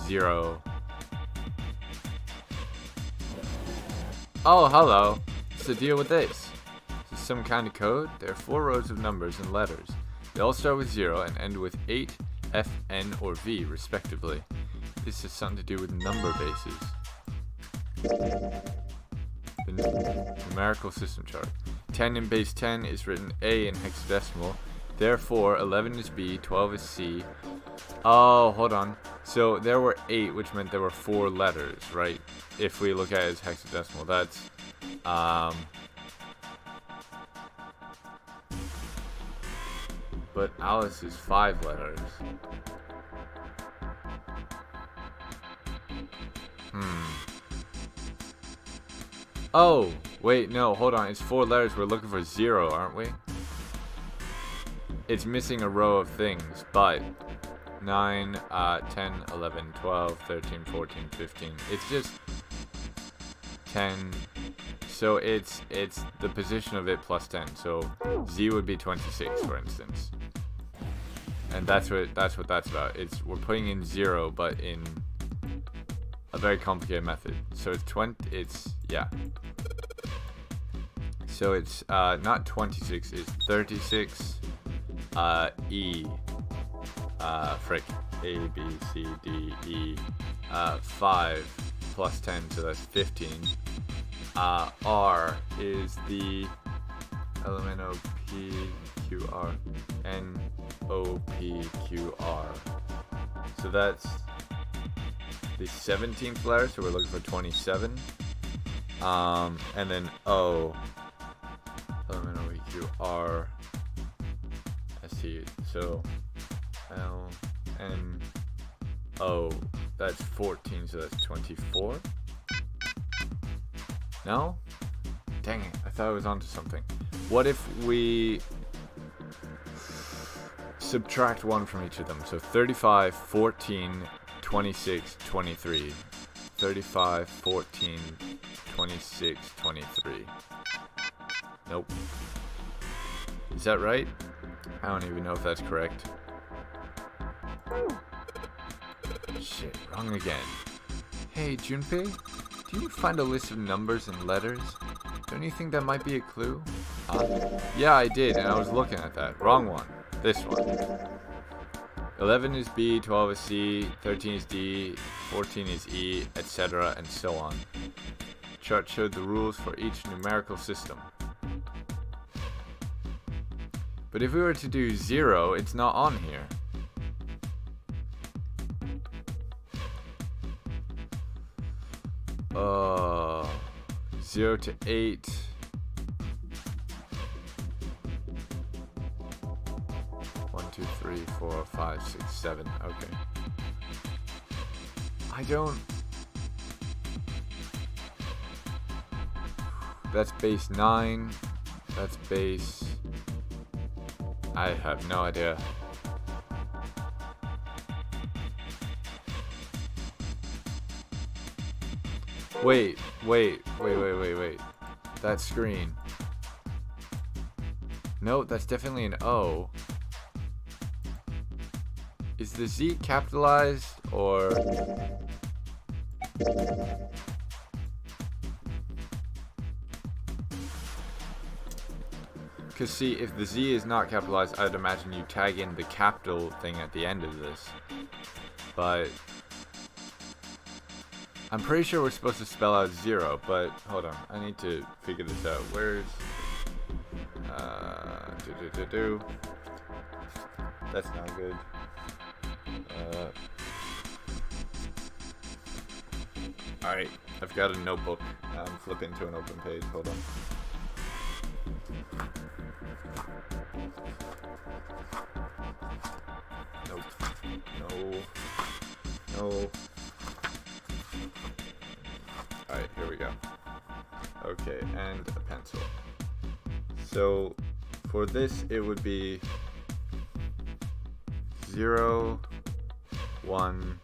Speaker 1: 0. Oh, hello. What's the deal with this? Is this some kind of code? There are 4 rows of numbers and letters. They all start with 0 and end with 8, F, N, or V, respectively. This has something to do with number bases. The numerical system chart. 10 in base 10 is written A in hexadecimal. Therefore, 11 is B, 12 is C. Oh, hold on. So there were 8, which meant there were 4 letters, right? If we look at it as hexadecimal, that's but Alice is 5 letters. Oh, wait, no, hold on. It's 4 letters. We're looking for 0, aren't we? It's missing a row of things, but 9, 10, 11, 12, 13, 14, 15. It's just 10. So it's the position of it plus 10. So Z would be 26, for instance. And that's what that's about. It's we're putting in 0, but in a very complicated method. So it's 20. It's yeah. So it's not 26. It's 36. E. Frick. A, B, C, D, E. 5 plus 10, so that's 15. R is the element of P, Q, R. N, O, P, Q, R. So that's the 17th letter, so we're looking for 27. And then O, element of Q, R, S, T. So L, N, O. That's 14, so that's 24. No? Dang it, I thought I was onto something. What if we subtract 1 from each of them? So 35, 14, 26, 23. 35, 14, 26, 23. Nope. Is that right? I don't even know if that's correct. Shit, wrong again. Hey, Junpei? Do you find a list of numbers and letters? Don't you think that might be a clue? Yeah, I did, and I was looking at that. Wrong one. This one. 11 is B, 12 is C, 13 is D, 14 is E, etc., and so on. The chart showed the rules for each numerical system. But if we were to do 0, it's not on here. Uh, 0 to 8. One, 2, 3, 4, 5, 6, 7. Okay. I don't. That's base 9. That's base. I have no idea. Wait. That screen. No, that's definitely an O. Is the Z capitalized or... Because see, if the Z is not capitalized, I'd imagine you tag in the capital thing at the end of this. But I'm pretty sure we're supposed to spell out 0, but hold on, I need to figure this out. Where's That's not good. Alright, I've got a notebook. I'm flipping to an open page. Hold on. Nope. No. Alright, here we go. Okay, and a pencil. So, for this, it would be 0, 1,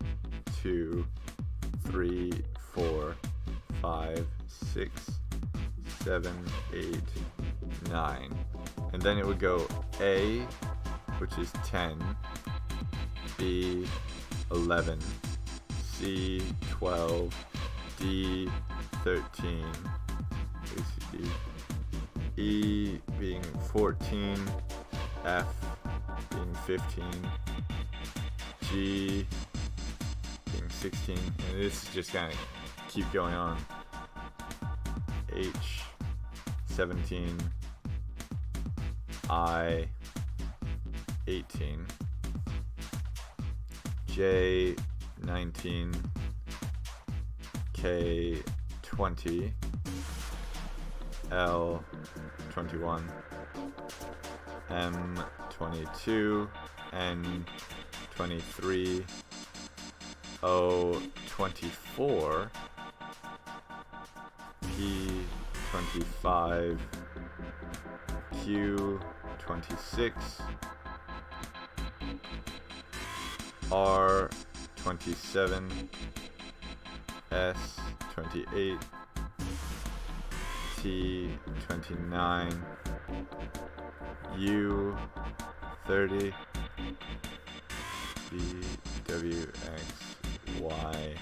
Speaker 1: 2, 3, 4, 5, 6, 7, 8, 9. And then it would go A, which is 10, B, 11, C, 12, D, 13, E being 14, F being 15, G being 16, and this is just gonna keep going on. H 17, I 18, J 19, K 20, L 21, M 22, N 23, O 24, P 25, Q 26, R 27, S 28, T 29, U 30, V W X Y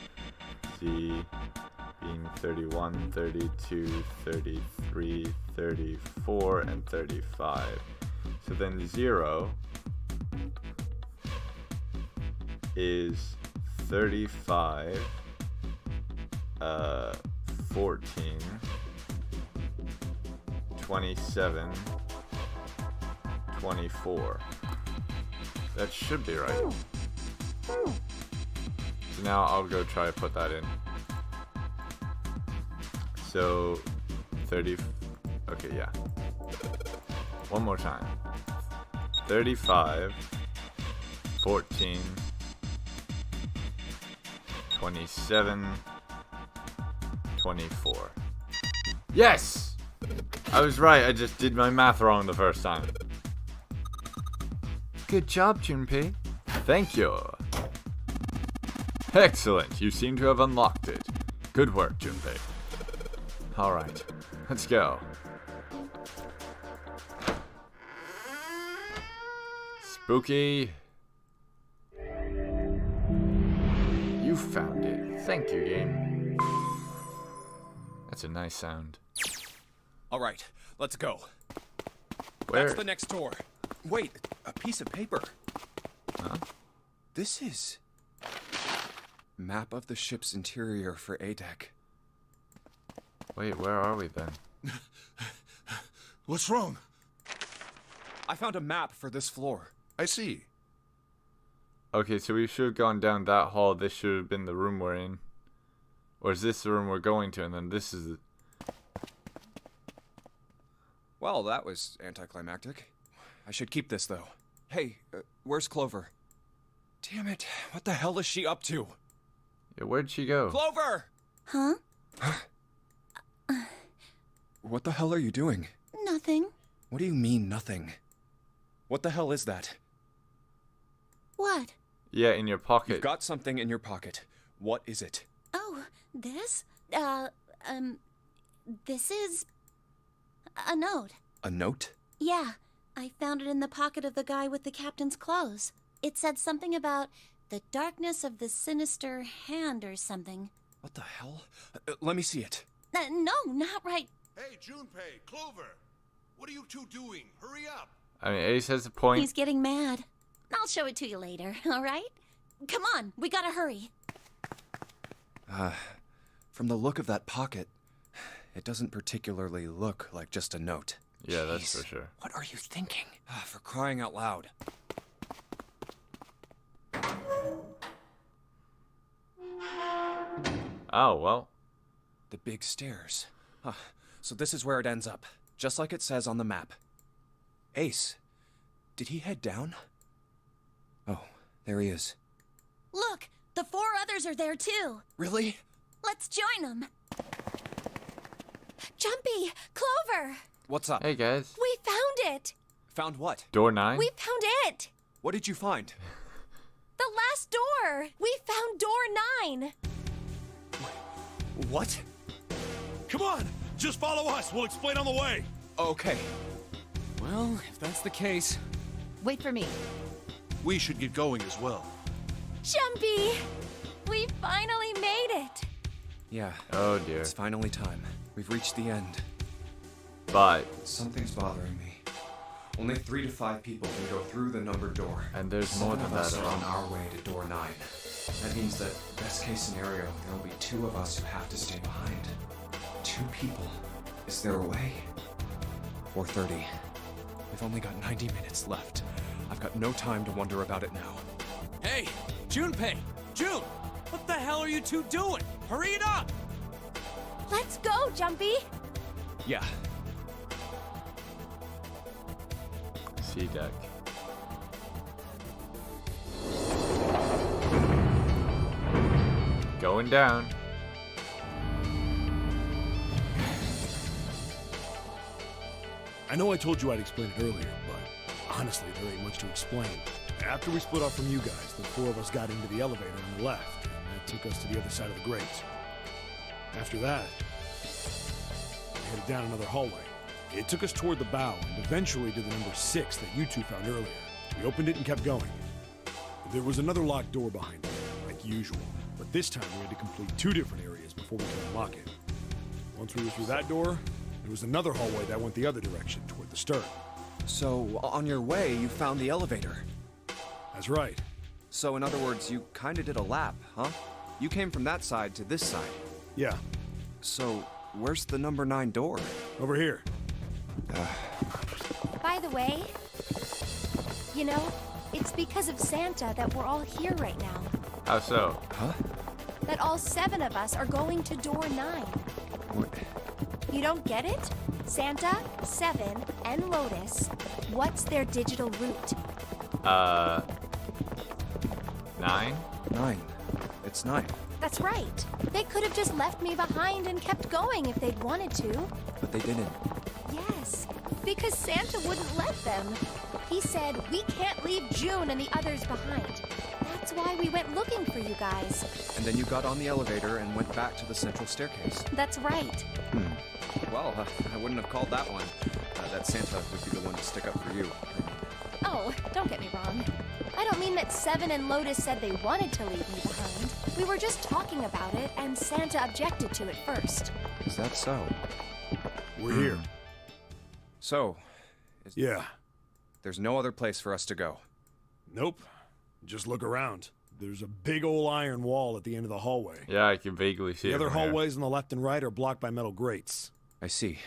Speaker 1: Z being 31, 32, 33, 34, and 35. So then 0 is 35, 14, 27, 24. That should be right. So now I'll go try to put that in. So 30, okay, yeah. One more time. 35, 14, 27, 24. Yes! I was right, I just did my math wrong the first time. Good job, Junpei. Thank you. Excellent, you seem to have unlocked it. Good work, Junpei. Alright, let's go. Spooky. You found it. Thank you, game. That's a nice sound.
Speaker 5: Alright, let's go.
Speaker 1: Where?
Speaker 5: That's the next door.
Speaker 2: Wait, a piece of paper.
Speaker 1: Huh?
Speaker 2: This is... map of the ship's interior for A-Deck.
Speaker 1: Wait, where are we then?
Speaker 3: What's wrong?
Speaker 5: I found a map for this floor.
Speaker 3: I see.
Speaker 1: Okay, so we should have gone down that hall. This should have been the room we're in. Or is this the room we're going to, and then this is the...
Speaker 5: Well, that was anticlimactic. I should keep this, though. Hey, where's Clover? Damn it, what the hell is she up to?
Speaker 1: Yeah, where'd she go?
Speaker 5: Clover!
Speaker 4: Huh?
Speaker 2: What the hell are you doing?
Speaker 4: Nothing.
Speaker 2: What do you mean, nothing?
Speaker 5: What the hell is that?
Speaker 4: What?
Speaker 1: Yeah, in your pocket.
Speaker 5: You've got something in your pocket. What is it?
Speaker 4: Oh, this? This is a note.
Speaker 2: A note?
Speaker 4: Yeah, I found it in the pocket of the guy with the captain's clothes. It said something about the darkness of the sinister hand or something.
Speaker 2: What the hell? Let me see it.
Speaker 4: No, not right.
Speaker 3: Hey, Junpei, Clover! What are you two doing? Hurry up!
Speaker 1: I mean, Ace has a point.
Speaker 4: He's getting mad. I'll show it to you later, all right? Come on, we gotta hurry.
Speaker 2: From the look of that pocket, it doesn't particularly look like just a note.
Speaker 1: Yeah, that's
Speaker 2: Jeez,
Speaker 1: for sure.
Speaker 2: What are you thinking?
Speaker 5: For crying out loud.
Speaker 1: Oh, well.
Speaker 2: The big stairs. So this is where it ends up, just like it says on the map. Ace, did he head down? Oh, there he is.
Speaker 4: Look, the 4 others are there too.
Speaker 2: Really?
Speaker 4: Let's join them. Jumpy, Clover,
Speaker 2: What's up?
Speaker 1: Hey, guys.
Speaker 4: we found it.
Speaker 2: Found what?
Speaker 1: Door 9?
Speaker 4: We found it.
Speaker 2: What did you find?
Speaker 4: The last door. We found door 9.
Speaker 2: What?
Speaker 8: Come on! Just follow us. We'll explain on the way.
Speaker 2: Okay.
Speaker 5: Well, if that's the case.
Speaker 7: Wait for me.
Speaker 3: We should get going as well.
Speaker 4: Jumpy, we finally made it.
Speaker 2: Yeah.
Speaker 1: Oh, dear.
Speaker 2: It's finally time. We've reached the end.
Speaker 1: But,
Speaker 9: Something's bothering me. Only 3 to 5 people can go through the numbered door.
Speaker 1: and there's more
Speaker 9: Seven
Speaker 1: than
Speaker 9: of us
Speaker 1: that
Speaker 9: are on
Speaker 1: around.
Speaker 9: our way to door 9. That means that, best case scenario, there will be 2 of us who have to stay behind. 2 people. Is there a way?
Speaker 2: 4:30. We've only got 90 minutes left. I've got no time to wonder about it now.
Speaker 5: Hey, Junpei! June! What the hell are you two doing? Hurry it up!
Speaker 4: Let's go, Jumpy.
Speaker 2: Yeah.
Speaker 1: C deck. Going down.
Speaker 8: I know I told you I'd explain it earlier, but honestly, there ain't much to explain. After we split off from you guys, the 4 of us got into the elevator on the left, and that took us to the other side of the grate. After that, we headed down another hallway. It took us toward the bow, and eventually to the number 6 that you two found earlier. We opened it and kept going. There was another locked door behind it, like usual, but this time we had to complete 2 different areas before we could unlock it. Once we were through that door, there was another hallway that went the other direction, toward the stern.
Speaker 2: So, on your way, you found the elevator.
Speaker 8: That's right.
Speaker 2: So, in other words, you kinda did a lap, huh? You came from that side to this side.
Speaker 8: Yeah,
Speaker 2: So, where's the number 9 door?
Speaker 8: over here.
Speaker 4: By the way, you know, it's because of Santa that we're all here right now.
Speaker 1: How so?
Speaker 2: Huh?
Speaker 4: That all 7 of us are going to door 9. You don't get it? Santa, 7, and Lotus. What's their digital route?
Speaker 1: 9?
Speaker 2: 9. It's 9.
Speaker 4: That's right. They could have just left me behind and kept going if they'd wanted to.
Speaker 2: But they didn't.
Speaker 4: Yes, because Santa wouldn't let them. He said we can't leave June and the others behind. That's why we went looking for you guys.
Speaker 2: And then you got on the elevator and went back to the central staircase.
Speaker 4: That's right.
Speaker 2: Well, I wouldn't have called that one. That Santa would be the one to stick up for you.
Speaker 4: Oh, don't get me wrong. I don't mean that 7 and Lotus said they wanted to leave me behind. We were just talking about it, and Santa objected to it first.
Speaker 2: Is that so?
Speaker 8: We're here.
Speaker 2: So,
Speaker 8: Yeah.
Speaker 2: there's no other place for us to go.
Speaker 8: Nope. Just look around. There's a big old iron wall at the end of the hallway.
Speaker 1: Yeah, I can vaguely see
Speaker 8: The
Speaker 1: it
Speaker 8: other
Speaker 1: from here.
Speaker 8: hallways on the left and right are blocked by metal grates.
Speaker 2: I see.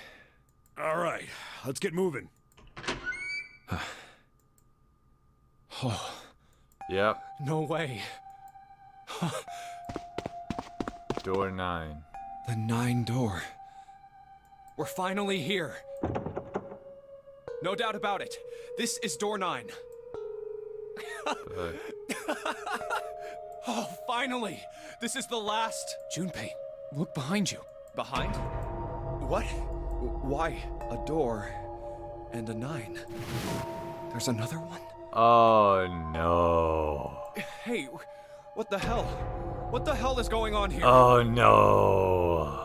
Speaker 8: All right, let's get moving.
Speaker 2: Oh,
Speaker 1: Yep.
Speaker 2: no way.
Speaker 1: Door 9.
Speaker 2: The 9 door.
Speaker 5: We're finally here. No doubt about it. This is door 9. Oh, finally! This is the last. Junpei, look behind you. Behind?
Speaker 2: What? Why? A door and a 9. There's another one?
Speaker 1: Oh, no.
Speaker 5: Hey, what the hell? What the hell is going on here?
Speaker 1: Oh, no.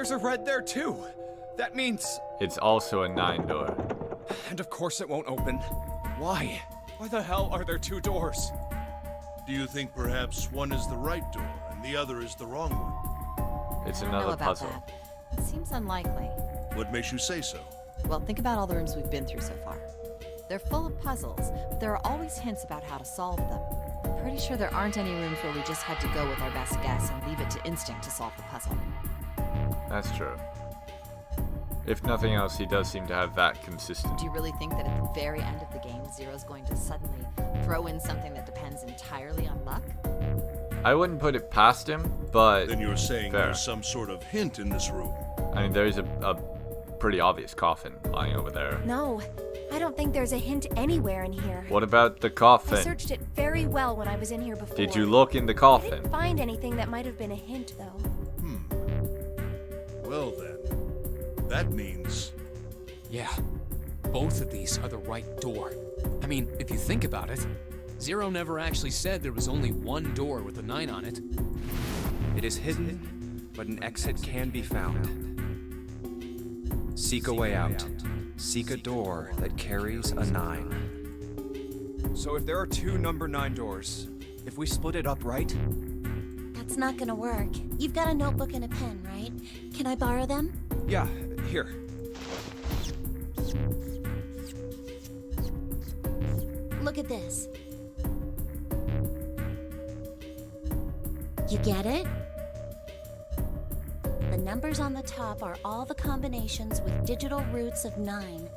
Speaker 5: there's a red there too. That means...
Speaker 1: It's also a 9 door.
Speaker 5: And of course it won't open. Why? Why the hell are there 2 doors?
Speaker 3: Do you think perhaps one is the right door and the other is the wrong one?
Speaker 1: It's
Speaker 7: I don't know
Speaker 1: another
Speaker 7: about
Speaker 1: puzzle.
Speaker 7: that. It seems unlikely.
Speaker 3: What makes you say so?
Speaker 7: Well, think about all the rooms we've been through so far. They're full of puzzles, but there are always hints about how to solve them. I'm pretty sure there aren't any rooms where we just had to go with our best guess and leave it to instinct to solve the puzzle.
Speaker 1: That's true. If nothing else, he does seem to have that consistency.
Speaker 7: Do you really think that at the very end of the game, Zero's going to suddenly throw in something that depends entirely on luck?
Speaker 1: I wouldn't put it past him, but
Speaker 3: Then you're saying
Speaker 1: fair.
Speaker 3: there's some sort of hint in this room.
Speaker 1: I mean, there's a pretty obvious coffin lying over there.
Speaker 10: No, I don't think there's a hint anywhere in here.
Speaker 1: What about the
Speaker 10: I
Speaker 1: coffin?
Speaker 10: searched it very well when I was in here before.
Speaker 1: Did you look in the
Speaker 10: I
Speaker 1: coffin?
Speaker 10: didn't find anything that might have been a hint, though.
Speaker 3: Well then, that means...
Speaker 11: Yeah, both of these are the right door. I mean, if you think about it, Zero never actually said there was only one door with a 9 on it.
Speaker 5: It is hidden, but an exit can be found. Seek a way out. Seek a door that carries a 9. So if there are 2 number 9 doors, if we split it up right,
Speaker 4: That's not gonna work. You've got a notebook and a pen, right? Can I borrow them?
Speaker 5: yeah, here.
Speaker 4: Look at this. You get it? The numbers on the top are all the combinations with digital roots of 9.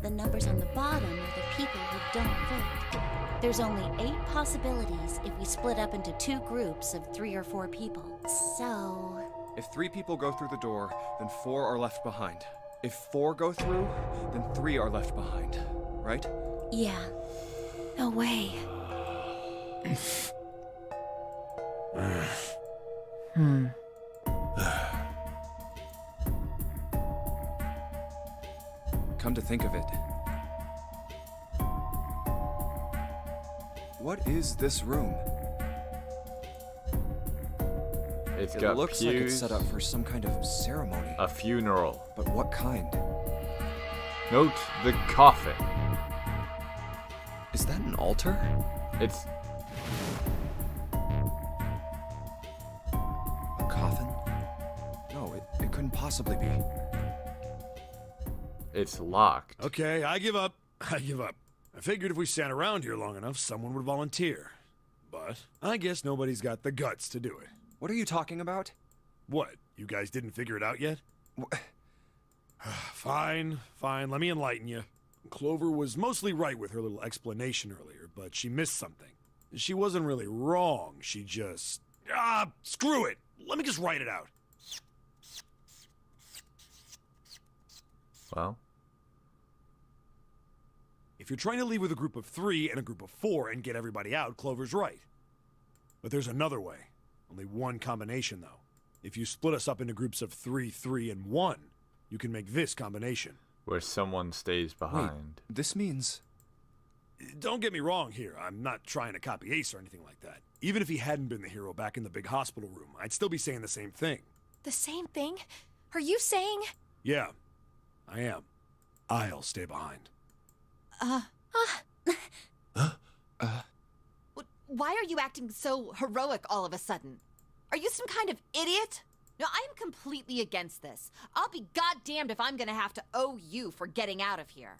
Speaker 4: The numbers on the bottom are the people who don't vote. There's only 8 possibilities if we split up into 2 groups of 3 or 4 people. So...
Speaker 5: If 3 people go through the door, then 4 are left behind. If 4 go through, then 3 are left behind. Right?
Speaker 10: Yeah. No way.
Speaker 5: Come to think of it. What is this room?
Speaker 1: It's
Speaker 5: It
Speaker 1: got
Speaker 5: looks
Speaker 1: pews,
Speaker 5: like it's set up for some kind of ceremony.
Speaker 1: a funeral.
Speaker 5: But what kind?
Speaker 1: Note the coffin.
Speaker 5: Is that an altar?
Speaker 1: It's
Speaker 5: A coffin? No, it couldn't possibly be.
Speaker 1: it's locked.
Speaker 8: Okay, I give up. I give up. I figured if we sat around here long enough, someone would volunteer. But I guess nobody's got the guts to do it.
Speaker 5: What are you talking about?
Speaker 8: What? You guys didn't figure it out yet? Fine, let me enlighten you. Clover was mostly right with her little explanation earlier, but she missed something. She wasn't really wrong, she just... screw it! Let me just write it out.
Speaker 1: Well,
Speaker 8: If you're trying to leave with a group of 3 and a group of 4 and get everybody out, Clover's right. But there's another way. Only one combination, though. If you split us up into groups of 3, 3, and 1, you can make this combination.
Speaker 1: where someone stays behind.
Speaker 5: This means...
Speaker 8: Don't get me wrong here. I'm not trying to copy Ace or anything like that. Even if he hadn't been the hero back in the big hospital room, I'd still be saying the same thing.
Speaker 10: The same thing? Are you saying?
Speaker 8: Yeah, I am. I'll stay behind.
Speaker 7: Why are you acting so heroic all of a sudden? Are you some kind of idiot? No, I am completely against this. I'll be goddamned if I'm gonna have to owe you for getting out of here.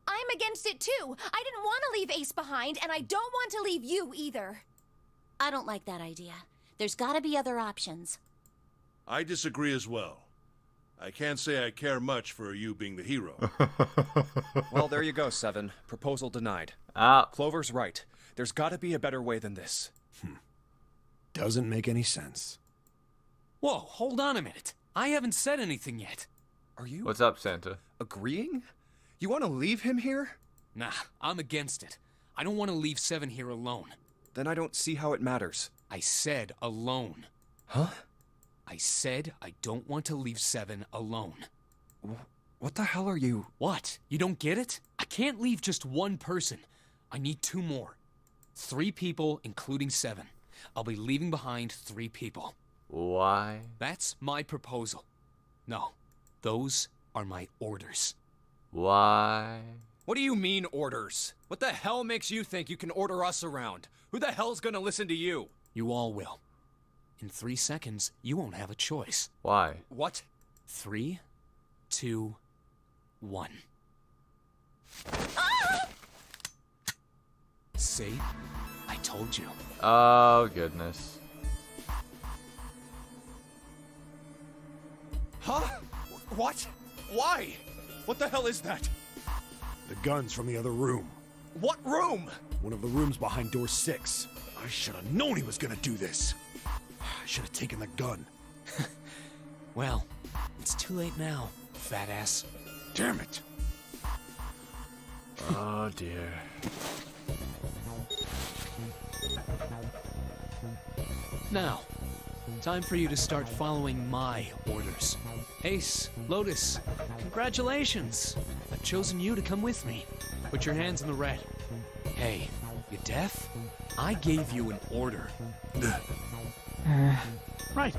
Speaker 10: I'm against it too. I didn't want to leave Ace behind, and I don't want to leave you either.
Speaker 4: I don't like that idea. There's gotta be other options.
Speaker 3: I disagree as well. I can't say I care much for you being the hero.
Speaker 5: Well, there you go, Seven. Proposal denied. Clover's right. There's gotta be a better way than this.
Speaker 8: Doesn't make any sense.
Speaker 11: Whoa, hold on a minute. I haven't said anything yet.
Speaker 5: Are you
Speaker 1: What's up, Santa?
Speaker 5: agreeing? You want to leave him here?
Speaker 11: Nah, I'm against it. I don't want to leave Seven here alone.
Speaker 5: Then I don't see how it matters.
Speaker 11: I said alone.
Speaker 5: Huh?
Speaker 11: I said I don't want to leave Seven alone.
Speaker 5: What the hell are you?
Speaker 11: What? You don't get it? I can't leave just one person. I need 2 more. 3 people, including Seven. I'll be leaving behind 3 people.
Speaker 1: Why?
Speaker 11: That's my proposal. No, those are my orders.
Speaker 1: Why?
Speaker 5: What do you mean, orders? What the hell makes you think you can order us around? Who the hell's gonna listen to you?
Speaker 11: You all will. In 3 seconds, you won't have a choice.
Speaker 1: Why?
Speaker 5: What?
Speaker 11: 3, 2, 1. See? I told you.
Speaker 1: Oh, goodness.
Speaker 2: Huh? What? Why? What the hell is that?
Speaker 8: The gun's from the other room.
Speaker 2: What room?
Speaker 8: One of the rooms behind door 6. I should have known he was gonna do this. I should have taken the gun.
Speaker 11: Well, it's too late now, fat ass.
Speaker 8: Damn it!
Speaker 1: Oh, dear.
Speaker 11: Now, time for you to start following my orders. Ace, Lotus, congratulations. I've chosen you to come with me. Put your hands in the red. Hey, you deaf? I gave you an order. Right,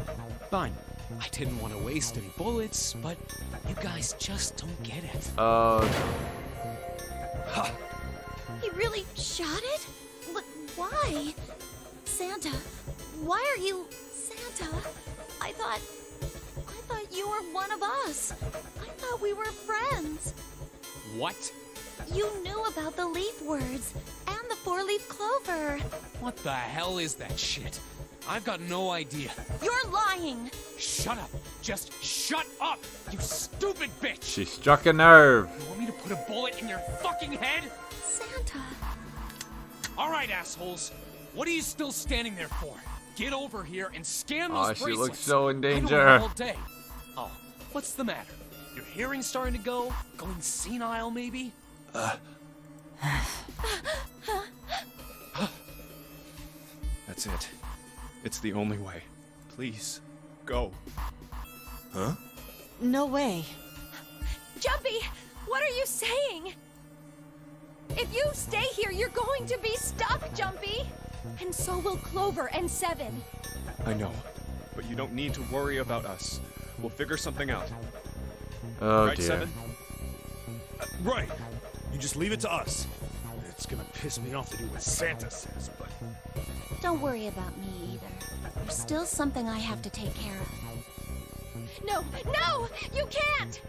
Speaker 11: fine. I didn't want to waste any bullets, but you guys just don't get it.
Speaker 1: Oh,
Speaker 4: He really shot it? But why? Santa, why are you Santa? I thought you were one of us. I thought we were friends.
Speaker 11: What?
Speaker 4: You knew about the leaf words and the four-leaf clover.
Speaker 11: What the hell is that shit? I've got no idea.
Speaker 4: You're lying.
Speaker 11: Shut up. Just shut up, you stupid bitch.
Speaker 1: she struck a nerve.
Speaker 11: You want me to put a bullet in your fucking head?
Speaker 4: Santa.
Speaker 11: All right, assholes. What are you still standing there for? Get over here and scan those
Speaker 1: Oh,
Speaker 11: bracelets.
Speaker 1: she looks so in
Speaker 11: I don't
Speaker 1: danger.
Speaker 11: have all day. Oh, what's the matter? Your hearing's starting to go? Going senile, maybe?
Speaker 2: That's it. It's the only way. Please, go.
Speaker 3: Huh?
Speaker 7: No way.
Speaker 10: Jumpy, what are you saying? If you stay here, you're going to be stuck, Jumpy. And so will Clover and Seven.
Speaker 2: I know, but you don't need to worry about us. We'll figure something out.
Speaker 1: Oh,
Speaker 2: Right,
Speaker 1: dear.
Speaker 2: Seven?
Speaker 8: Right. You just leave it to us. It's gonna piss me off to do what Santa says, but...
Speaker 4: Don't worry about me either. There's still something I have to take care of.
Speaker 10: No, no, you can't.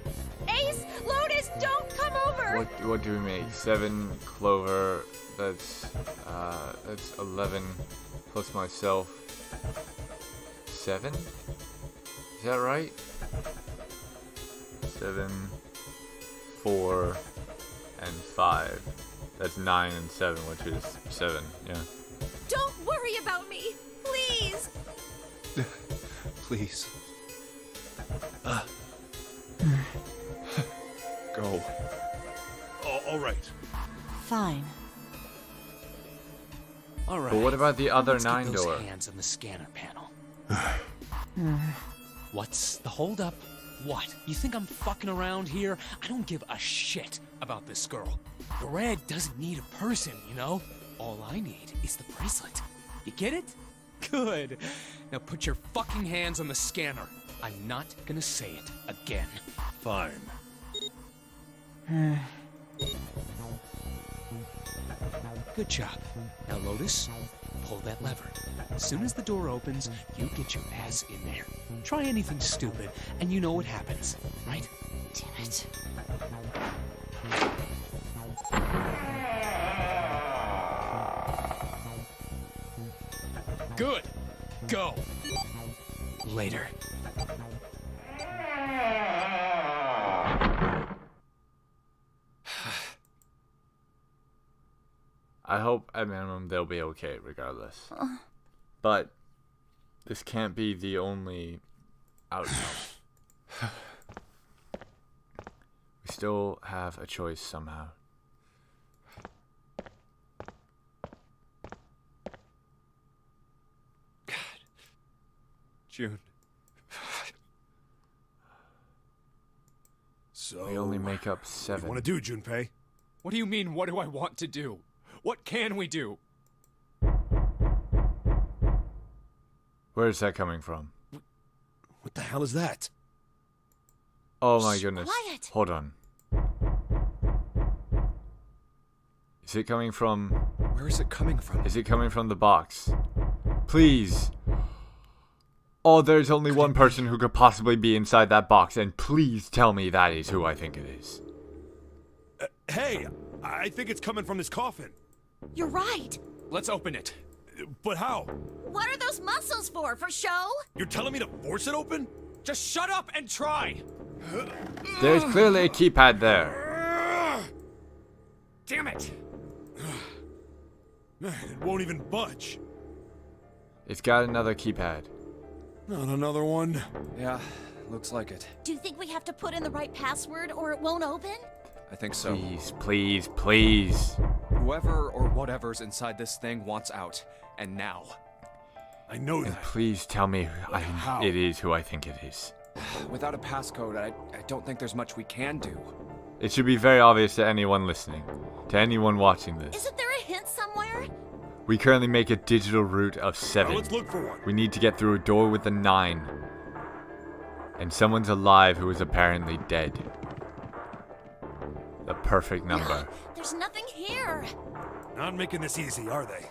Speaker 10: Ace, Lotus, don't come over.
Speaker 1: What do we make? 7 Clover. That's 11 plus myself. 7? Is that right? 7, 4, and 5. That's 9 and 7, which is 7. Yeah.
Speaker 10: Don't worry about me, please.
Speaker 2: Please. Go.
Speaker 8: all right.
Speaker 7: Fine.
Speaker 11: All right.
Speaker 1: But what about the other
Speaker 11: Let's get
Speaker 1: 9
Speaker 11: those
Speaker 1: door?
Speaker 11: hands on the scanner panel. What's the holdup? What? You think I'm fucking around here? I don't give a shit about this girl. The red doesn't need a person, you know? All I need is the bracelet. You get it? Good. Now put your fucking hands on the scanner. I'm not gonna say it again.
Speaker 8: Fine.
Speaker 11: Good job. Now, Lotus, pull that lever. As soon as the door opens, you get your ass in there. Try anything stupid, and you know what happens, right?
Speaker 7: Damn it.
Speaker 11: Good. Go. Later.
Speaker 1: I hope at minimum they'll be okay regardless. But this can't be the only outcome. We still have a choice somehow.
Speaker 2: June.
Speaker 8: So...
Speaker 1: We only make up
Speaker 8: What do
Speaker 1: 7.
Speaker 8: you want to do, Junpei?
Speaker 5: What do you mean, what do I want to do? What can we do?
Speaker 1: Where is that coming from?
Speaker 8: What the hell is that?
Speaker 1: Oh my
Speaker 4: Shh,
Speaker 1: goodness.
Speaker 4: quiet.
Speaker 1: Hold on. Is it coming from...
Speaker 2: Where is it coming from?
Speaker 1: Is it coming from the box? Please. Oh, there's only one person who could possibly be inside that box, and please tell me that is who I think it is.
Speaker 8: Hey, I think it's coming from this coffin.
Speaker 4: You're right.
Speaker 2: Let's open it.
Speaker 8: But how?
Speaker 4: What are those muscles for? For show?
Speaker 8: You're telling me to force it open?
Speaker 2: Just shut up and try!
Speaker 1: There's clearly a keypad there.
Speaker 2: Damn it!
Speaker 8: Man, it won't even budge.
Speaker 1: It's got another keypad.
Speaker 8: Not another one.
Speaker 2: Yeah, looks like it.
Speaker 4: Do you think we have to put in the right password or it won't open?
Speaker 2: I think so.
Speaker 1: Please, please, please.
Speaker 2: Whoever or whatever's inside this thing wants out. And now.
Speaker 8: I know
Speaker 1: And
Speaker 8: that.
Speaker 1: please tell me
Speaker 8: How?
Speaker 1: it is who I think it is.
Speaker 2: Without a passcode, I don't think there's much we can do.
Speaker 1: It should be very obvious to anyone listening, to anyone watching this.
Speaker 4: Isn't there a hint somewhere?
Speaker 1: We currently make a digital route of
Speaker 8: Now
Speaker 1: 7.
Speaker 8: let's look for one.
Speaker 1: We need to get through a door with a 9. And someone's alive who is apparently dead. The perfect number.
Speaker 4: There's nothing here.
Speaker 8: Not making this easy, are they?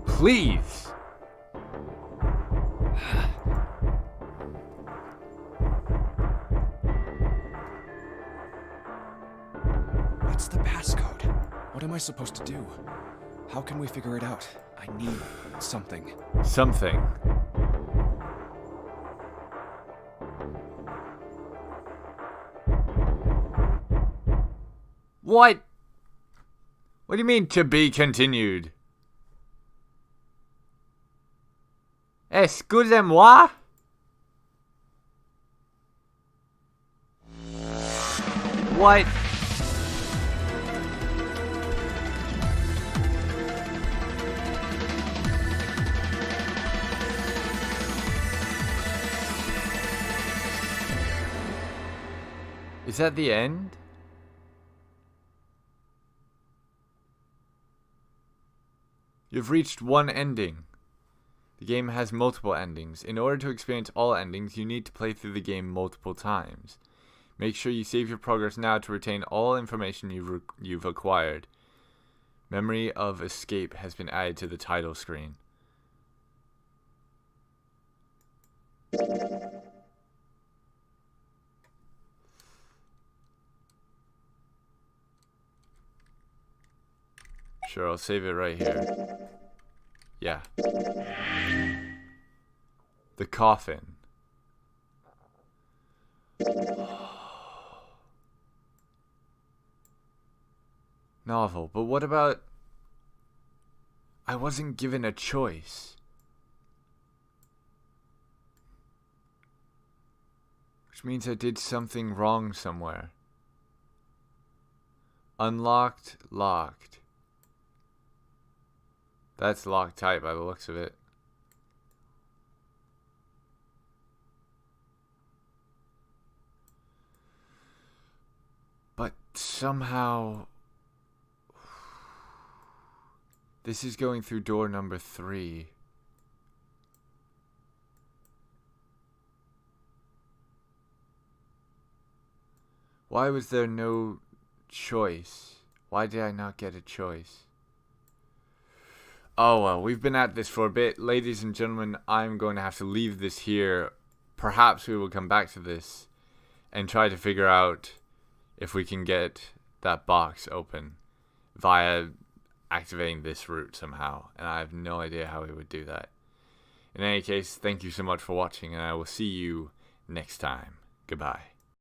Speaker 1: Please!
Speaker 2: What's the passcode? What am I supposed to do? How can we figure it out? I need something.
Speaker 1: Something. What? What do you mean, to be continued? Excusez-moi? What? Is that the end? You've reached one ending. The game has multiple endings. In order to experience all endings, you need to play through the game multiple times. Make sure you save your progress now to retain all information you've acquired. Memory of Escape has been added to the title screen. Sure, I'll save it right here. Yeah. The coffin. Novel, but what about... I wasn't given a choice. Which means I did something wrong somewhere. Unlocked, locked. That's locked tight by the looks of it. But somehow... This is going through door number 3. Why was there no choice? Why did I not get a choice? Oh well, we've been at this for a bit. Ladies and gentlemen, I'm going to have to leave this here. Perhaps we will come back to this and try to figure out if we can get that box open via activating this route somehow. And I have no idea how we would do that. In any case, thank you so much for watching, and I will see you next time. Goodbye.